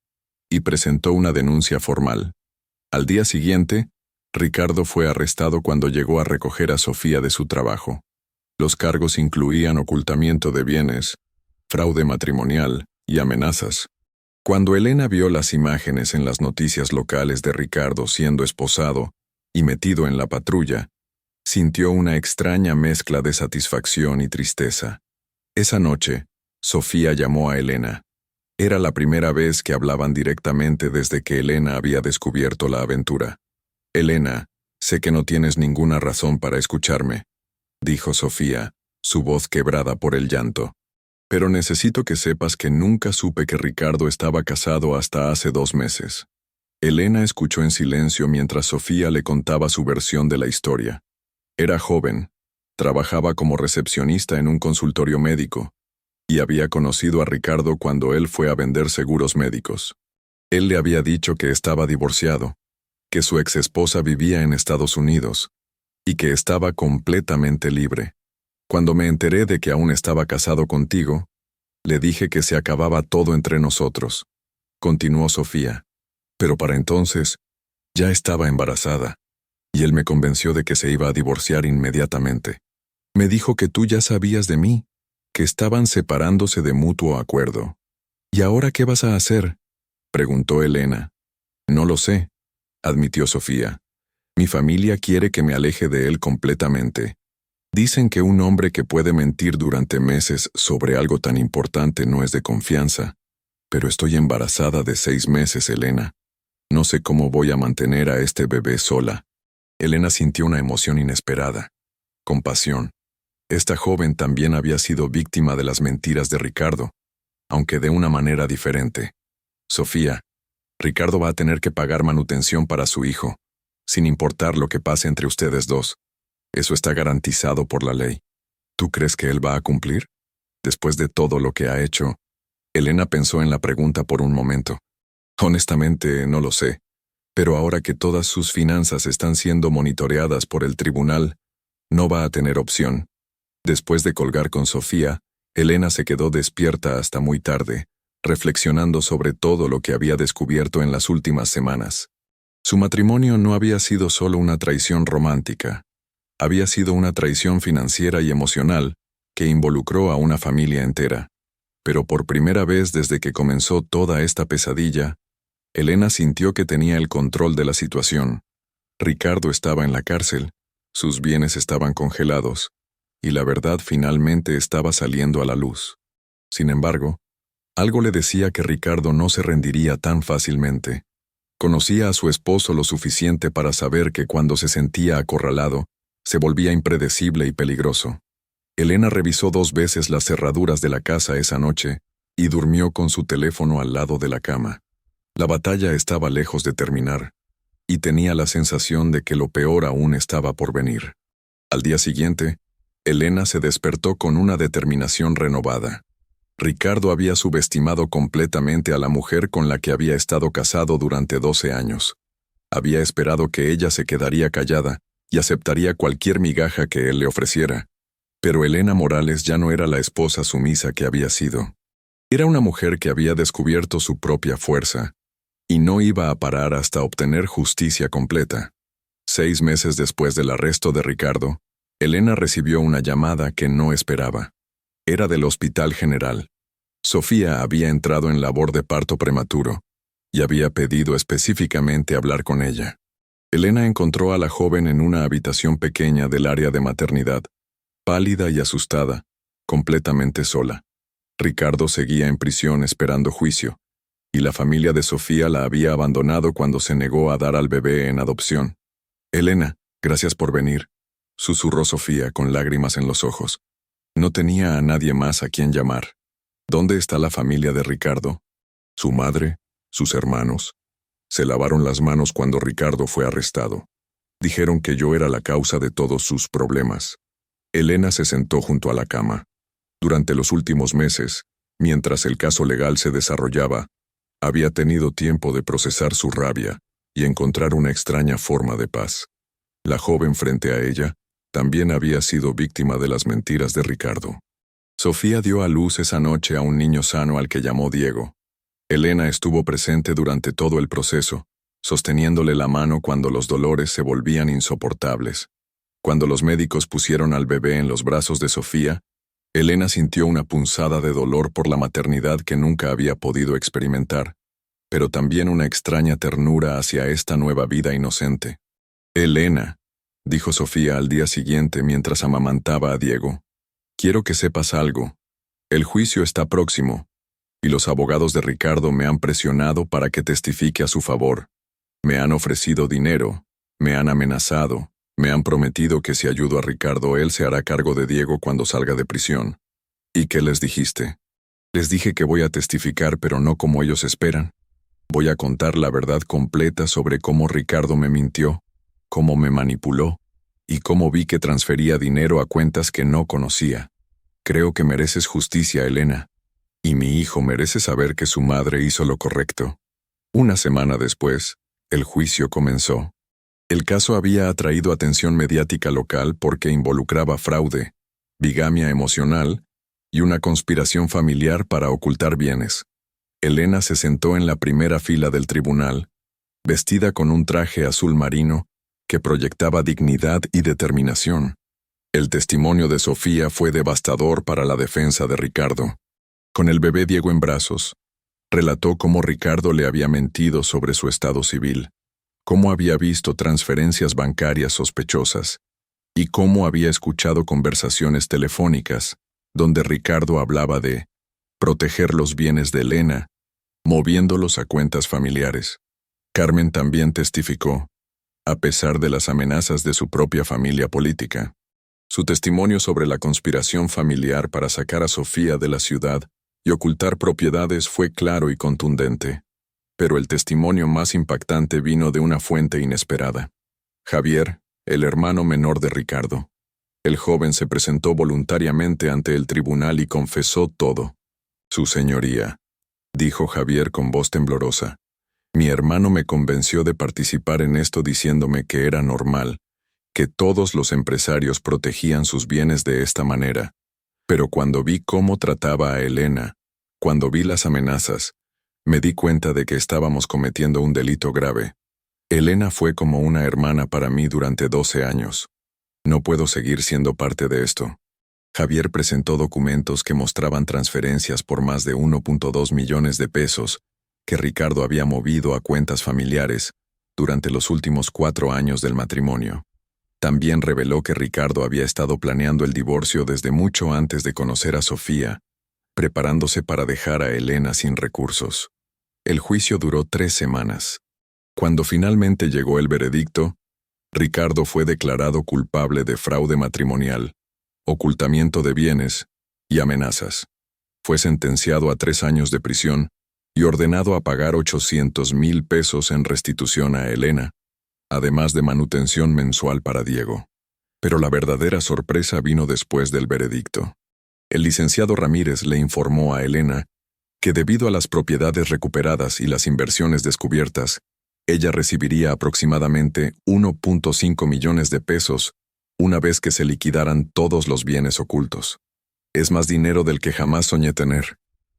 A: y presentó una denuncia formal. Al día siguiente, Ricardo fue arrestado cuando llegó a recoger a Sofía de su trabajo. Los cargos incluían ocultamiento de bienes, fraude matrimonial y amenazas. Cuando Elena vio las imágenes en las noticias locales de Ricardo siendo esposado y metido en la patrulla, sintió una extraña mezcla de satisfacción y tristeza. Esa noche, Sofía llamó a Elena. Era la primera vez que hablaban directamente desde que Elena había descubierto la aventura. Elena, sé que no tienes ninguna razón para escucharme, dijo Sofía, su voz quebrada por el llanto. Pero necesito que sepas que nunca supe que Ricardo estaba casado hasta hace 2 meses. Elena escuchó en silencio mientras Sofía le contaba su versión de la historia. Era joven, trabajaba como recepcionista en un consultorio médico, y había conocido a Ricardo cuando él fue a vender seguros médicos. Él le había dicho que estaba divorciado, que su exesposa vivía en Estados Unidos, y que estaba completamente libre. Cuando me enteré de que aún estaba casado contigo, le dije que se acababa todo entre nosotros, continuó Sofía. Pero para entonces, ya estaba embarazada, y él me convenció de que se iba a divorciar inmediatamente. Me dijo que tú ya sabías de mí, que estaban separándose de mutuo acuerdo. ¿Y ahora qué vas a hacer?, preguntó Elena. No lo sé, admitió Sofía. Mi familia quiere que me aleje de él completamente. Dicen que un hombre que puede mentir durante meses sobre algo tan importante no es de confianza. Pero estoy embarazada de 6 meses, Elena. No sé cómo voy a mantener a este bebé sola. Elena sintió una emoción inesperada. Compasión. Esta joven también había sido víctima de las mentiras de Ricardo, aunque de una manera diferente. Sofía, Ricardo va a tener que pagar manutención para su hijo, sin importar lo que pase entre ustedes dos. Eso está garantizado por la ley. ¿Tú crees que él va a cumplir? Después de todo lo que ha hecho, Elena pensó en la pregunta por un momento. Honestamente, no lo sé. Pero ahora que todas sus finanzas están siendo monitoreadas por el tribunal, no va a tener opción. Después de colgar con Sofía, Elena se quedó despierta hasta muy tarde, reflexionando sobre todo lo que había descubierto en las últimas semanas. Su matrimonio no había sido solo una traición romántica, había sido una traición financiera y emocional que involucró a una familia entera. Pero por primera vez desde que comenzó toda esta pesadilla, Elena sintió que tenía el control de la situación. Ricardo estaba en la cárcel, sus bienes estaban congelados, y la verdad finalmente estaba saliendo a la luz. Sin embargo, algo le decía que Ricardo no se rendiría tan fácilmente. Conocía a su esposo lo suficiente para saber que cuando se sentía acorralado, se volvía impredecible y peligroso. Elena revisó 2 veces las cerraduras de la casa esa noche y durmió con su teléfono al lado de la cama. La batalla estaba lejos de terminar, y tenía la sensación de que lo peor aún estaba por venir. Al día siguiente, Elena se despertó con una determinación renovada. Ricardo había subestimado completamente a la mujer con la que había estado casado durante 12 años. Había esperado que ella se quedaría callada y aceptaría cualquier migaja que él le ofreciera. Pero Elena Morales ya no era la esposa sumisa que había sido. Era una mujer que había descubierto su propia fuerza, y no iba a parar hasta obtener justicia completa. 6 meses después del arresto de Ricardo, Elena recibió una llamada que no esperaba. Era del Hospital General. Sofía había entrado en labor de parto prematuro, y había pedido específicamente hablar con ella. Elena encontró a la joven en una habitación pequeña del área de maternidad, pálida y asustada, completamente sola. Ricardo seguía en prisión esperando juicio, y la familia de Sofía la había abandonado cuando se negó a dar al bebé en adopción. «Elena, gracias por venir», susurró Sofía con lágrimas en los ojos. No tenía a nadie más a quien llamar. «¿Dónde está la familia de Ricardo? Su madre, sus hermanos. Se lavaron las manos cuando Ricardo fue arrestado. Dijeron que yo era la causa de todos sus problemas». Elena se sentó junto a la cama. Durante los últimos meses, mientras el caso legal se desarrollaba, había tenido tiempo de procesar su rabia y encontrar una extraña forma de paz. La joven frente a ella también había sido víctima de las mentiras de Ricardo. Sofía dio a luz esa noche a un niño sano al que llamó Diego. Elena estuvo presente durante todo el proceso, sosteniéndole la mano cuando los dolores se volvían insoportables. Cuando los médicos pusieron al bebé en los brazos de Sofía, Elena sintió una punzada de dolor por la maternidad que nunca había podido experimentar, pero también una extraña ternura hacia esta nueva vida inocente. «Elena», dijo Sofía al día siguiente mientras amamantaba a Diego, «quiero que sepas algo. El juicio está próximo, y los abogados de Ricardo me han presionado para que testifique a su favor. Me han ofrecido dinero, me han amenazado. Me han prometido que si ayudo a Ricardo él se hará cargo de Diego cuando salga de prisión». «¿Y qué les dijiste?» «Les dije que voy a testificar, pero no como ellos esperan. Voy a contar la verdad completa sobre cómo Ricardo me mintió, cómo me manipuló, y cómo vi que transfería dinero a cuentas que no conocía. Creo que mereces justicia, Elena, y mi hijo merece saber que su madre hizo lo correcto». Una semana después, el juicio comenzó. El caso había atraído atención mediática local porque involucraba fraude, bigamia emocional y una conspiración familiar para ocultar bienes. Elena se sentó en la primera fila del tribunal, vestida con un traje azul marino que proyectaba dignidad y determinación. El testimonio de Sofía fue devastador para la defensa de Ricardo. Con el bebé Diego en brazos, relató cómo Ricardo le había mentido sobre su estado civil, cómo había visto transferencias bancarias sospechosas y cómo había escuchado conversaciones telefónicas donde Ricardo hablaba de proteger los bienes de Elena, moviéndolos a cuentas familiares. Carmen también testificó, a pesar de las amenazas de su propia familia política. Su testimonio sobre la conspiración familiar para sacar a Sofía de la ciudad y ocultar propiedades fue claro y contundente. Pero el testimonio más impactante vino de una fuente inesperada. Javier, el hermano menor de Ricardo. El joven se presentó voluntariamente ante el tribunal y confesó todo. «Su señoría», dijo Javier con voz temblorosa, «mi hermano me convenció de participar en esto diciéndome que era normal, que todos los empresarios protegían sus bienes de esta manera. Pero cuando vi cómo trataba a Elena, Cuando vi las amenazas, me di cuenta de que estábamos cometiendo un delito grave. Elena fue como una hermana para mí durante 12 años. No puedo seguir siendo parte de esto. Javier presentó documentos que mostraban transferencias por más de 1.2 millones de pesos que Ricardo había movido a cuentas familiares durante los últimos 4 años del matrimonio. También reveló que Ricardo había estado planeando el divorcio desde mucho antes de conocer a Sofía, preparándose para dejar a Elena sin recursos. El juicio duró 3 semanas. Cuando finalmente llegó el veredicto, Ricardo fue declarado culpable de fraude matrimonial, ocultamiento de bienes y amenazas. Fue sentenciado a 3 años de prisión y ordenado a pagar 800,000 pesos en restitución a Elena, además de manutención mensual para Diego. Pero la verdadera sorpresa vino después del veredicto. El licenciado Ramírez le informó a Elena que debido a las propiedades recuperadas y las inversiones descubiertas, ella recibiría aproximadamente 1.5 millones de pesos una vez que se liquidaran todos los bienes ocultos. «Es más dinero del que jamás soñé tener»,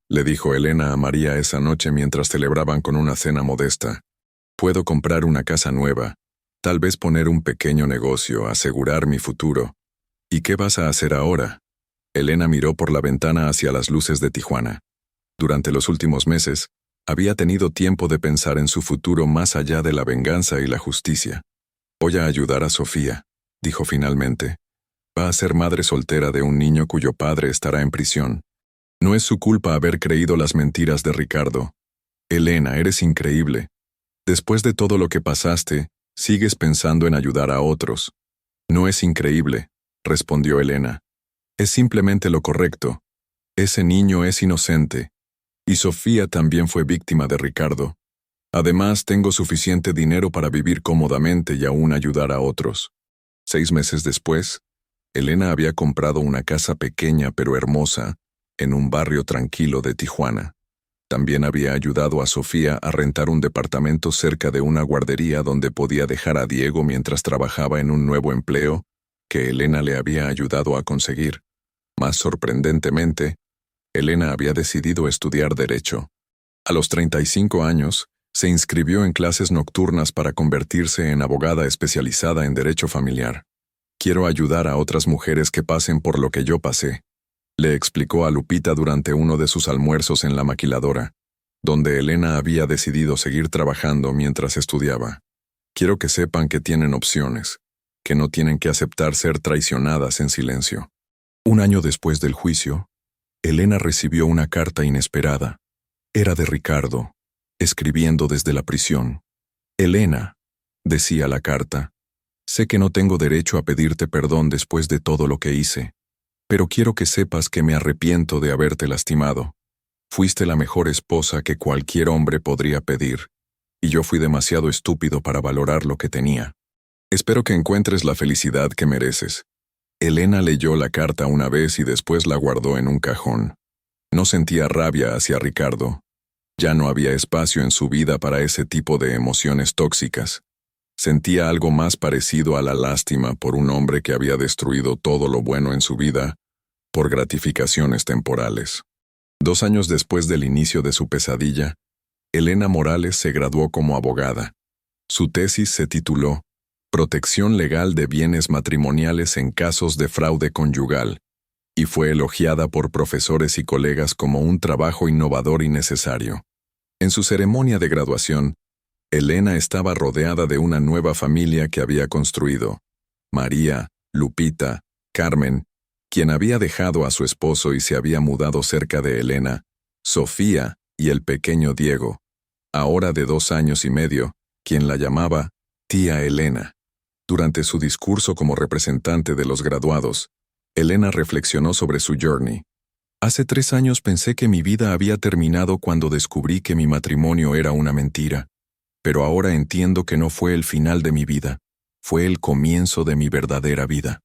A: le dijo Elena a María esa noche mientras celebraban con una cena modesta. «Puedo comprar una casa nueva, tal vez poner un pequeño negocio, asegurar mi futuro. ¿Y qué vas a hacer ahora?». Elena miró por la ventana hacia las luces de Tijuana. Durante los últimos meses, había tenido tiempo de pensar en su futuro más allá de la venganza y la justicia. «Voy a ayudar a Sofía», dijo finalmente. «Va a ser madre soltera de un niño cuyo padre estará en prisión. No es su culpa haber creído las mentiras de Ricardo. Elena, eres increíble. Después de todo lo que pasaste, sigues pensando en ayudar a otros». «No es increíble», respondió Elena. «Es simplemente lo correcto. Ese niño es inocente. Y Sofía también fue víctima de Ricardo. Además, tengo suficiente dinero para vivir cómodamente y aún ayudar a otros». 6 meses después, Elena había comprado una casa pequeña pero hermosa en un barrio tranquilo de Tijuana. También había ayudado a Sofía a rentar un departamento cerca de una guardería donde podía dejar a Diego mientras trabajaba en un nuevo empleo que Elena le había ayudado a conseguir. Más sorprendentemente, Elena había decidido estudiar Derecho. A los 35 años, se inscribió en clases nocturnas para convertirse en abogada especializada en Derecho Familiar. «Quiero ayudar a otras mujeres que pasen por lo que yo pasé», le explicó a Lupita durante uno de sus almuerzos en la maquiladora, donde Elena había decidido seguir trabajando mientras estudiaba. «Quiero que sepan que tienen opciones, que no tienen que aceptar ser traicionadas en silencio». 1 año después del juicio, Elena recibió una carta inesperada. Era de Ricardo, escribiendo desde la prisión. «Elena», decía la carta, «sé que no tengo derecho a pedirte perdón después de todo lo que hice, pero quiero que sepas que me arrepiento de haberte lastimado. Fuiste la mejor esposa que cualquier hombre podría pedir, y yo fui demasiado estúpido para valorar lo que tenía. Espero que encuentres la felicidad que mereces». Elena leyó la carta una vez y después la guardó en un cajón. No sentía rabia hacia Ricardo. Ya no había espacio en su vida para ese tipo de emociones tóxicas. Sentía algo más parecido a la lástima por un hombre que había destruido todo lo bueno en su vida por gratificaciones temporales. 2 años después del inicio de su pesadilla, Elena Morales se graduó como abogada. Su tesis se tituló «Protección legal de bienes matrimoniales en casos de fraude conyugal», y fue elogiada por profesores y colegas como un trabajo innovador y necesario. En su ceremonia de graduación, Elena estaba rodeada de una nueva familia que había construido: María, Lupita, Carmen, quien había dejado a su esposo y se había mudado cerca de Elena, Sofía y el pequeño Diego, ahora de 2 años y medio, quien la llamaba tía Elena. Durante su discurso como representante de los graduados, Elena reflexionó sobre su journey. «Hace 3 años pensé que mi vida había terminado cuando descubrí que mi matrimonio era una mentira, pero ahora entiendo que no fue el final de mi vida, fue el comienzo de mi verdadera vida.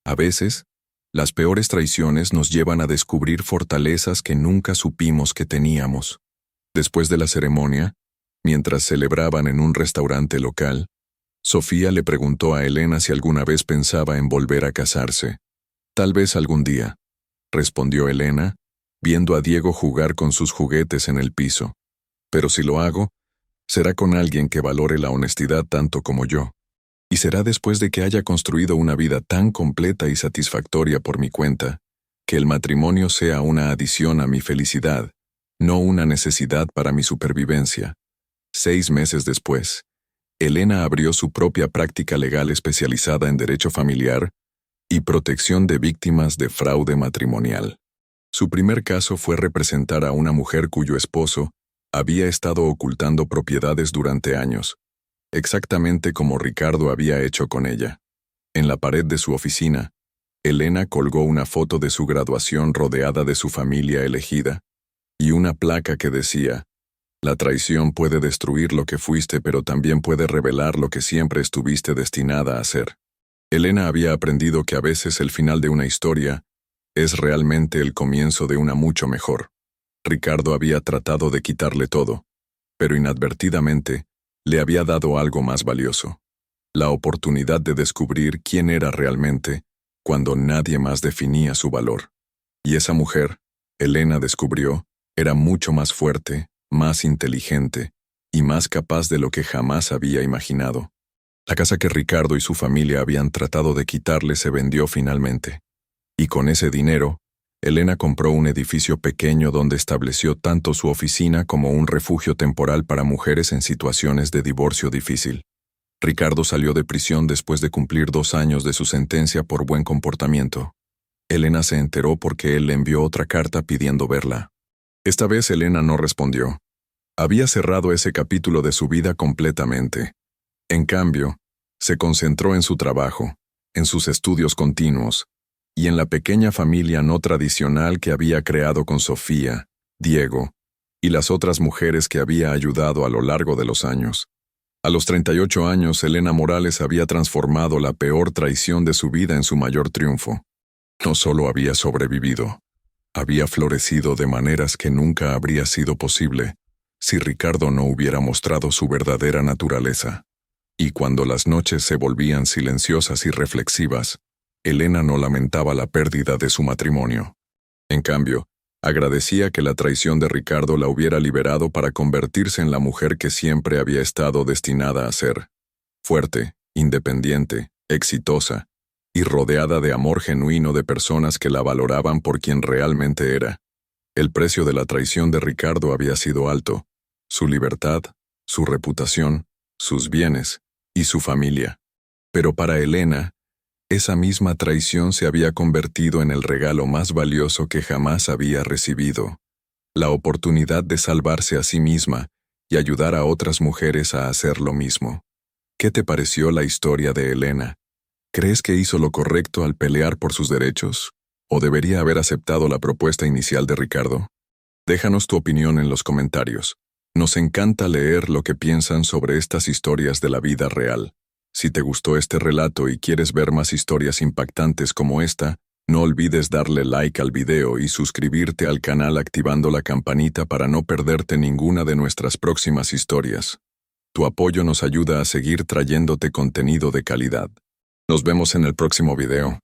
A: A veces, las peores traiciones nos llevan a descubrir fortalezas que nunca supimos que teníamos». Después de la ceremonia, mientras celebraban en un restaurante local, Sofía le preguntó a Elena si alguna vez pensaba en volver a casarse. «Tal vez algún día», respondió Elena, viendo a Diego jugar con sus juguetes en el piso. Pero si lo hago, será con alguien que valore la honestidad tanto como yo. Y será después de que haya construido una vida tan completa y satisfactoria por mi cuenta, que el matrimonio sea una adición a mi felicidad, no una necesidad para mi supervivencia. 6 meses después, Elena abrió su propia práctica legal especializada en derecho familiar y protección de víctimas de fraude matrimonial. Su primer caso fue representar a una mujer cuyo esposo había estado ocultando propiedades durante años, exactamente como Ricardo había hecho con ella. En la pared de su oficina, Elena colgó una foto de su graduación rodeada de su familia elegida y una placa que decía: «La traición puede destruir lo que fuiste, pero también puede revelar lo que siempre estuviste destinada a ser». Elena había aprendido que a veces el final de una historia es realmente el comienzo de una mucho mejor. Ricardo había tratado de quitarle todo, pero inadvertidamente le había dado algo más valioso: la oportunidad de descubrir quién era realmente cuando nadie más definía su valor. Y esa mujer, Elena descubrió, era mucho más fuerte, más inteligente y más capaz de lo que jamás había imaginado. La casa que Ricardo y su familia habían tratado de quitarle se vendió finalmente. Y con ese dinero, Elena compró un edificio pequeño donde estableció tanto su oficina como un refugio temporal para mujeres en situaciones de divorcio difícil. Ricardo salió de prisión después de cumplir 2 años de su sentencia por buen comportamiento. Elena se enteró porque él le envió otra carta pidiendo verla. Esta vez Elena no respondió. Había cerrado ese capítulo de su vida completamente. En cambio, se concentró en su trabajo, en sus estudios continuos, y en la pequeña familia no tradicional que había creado con Sofía, Diego y las otras mujeres que había ayudado a lo largo de los años. A los 38 años, Elena Morales había transformado la peor traición de su vida en su mayor triunfo. No solo había sobrevivido, había florecido de maneras que nunca habría sido posible si Ricardo no hubiera mostrado su verdadera naturaleza. Y cuando las noches se volvían silenciosas y reflexivas, Elena no lamentaba la pérdida de su matrimonio. En cambio, agradecía que la traición de Ricardo la hubiera liberado para convertirse en la mujer que siempre había estado destinada a ser: fuerte, independiente, exitosa y rodeada de amor genuino de personas que la valoraban por quien realmente era. El precio de la traición de Ricardo había sido alto: su libertad, su reputación, sus bienes y su familia. Pero para Elena, esa misma traición se había convertido en el regalo más valioso que jamás había recibido: la oportunidad de salvarse a sí misma y ayudar a otras mujeres a hacer lo mismo. ¿Qué te pareció la historia de Elena? ¿Crees que hizo lo correcto al pelear por sus derechos? ¿O debería haber aceptado la propuesta inicial de Ricardo? Déjanos tu opinión en los comentarios. Nos encanta leer lo que piensan sobre estas historias de la vida real. Si te gustó este relato y quieres ver más historias impactantes como esta, no olvides darle like al video y suscribirte al canal activando la campanita para no perderte ninguna de nuestras próximas historias. Tu apoyo nos ayuda a seguir trayéndote contenido de calidad. Nos vemos en el próximo video.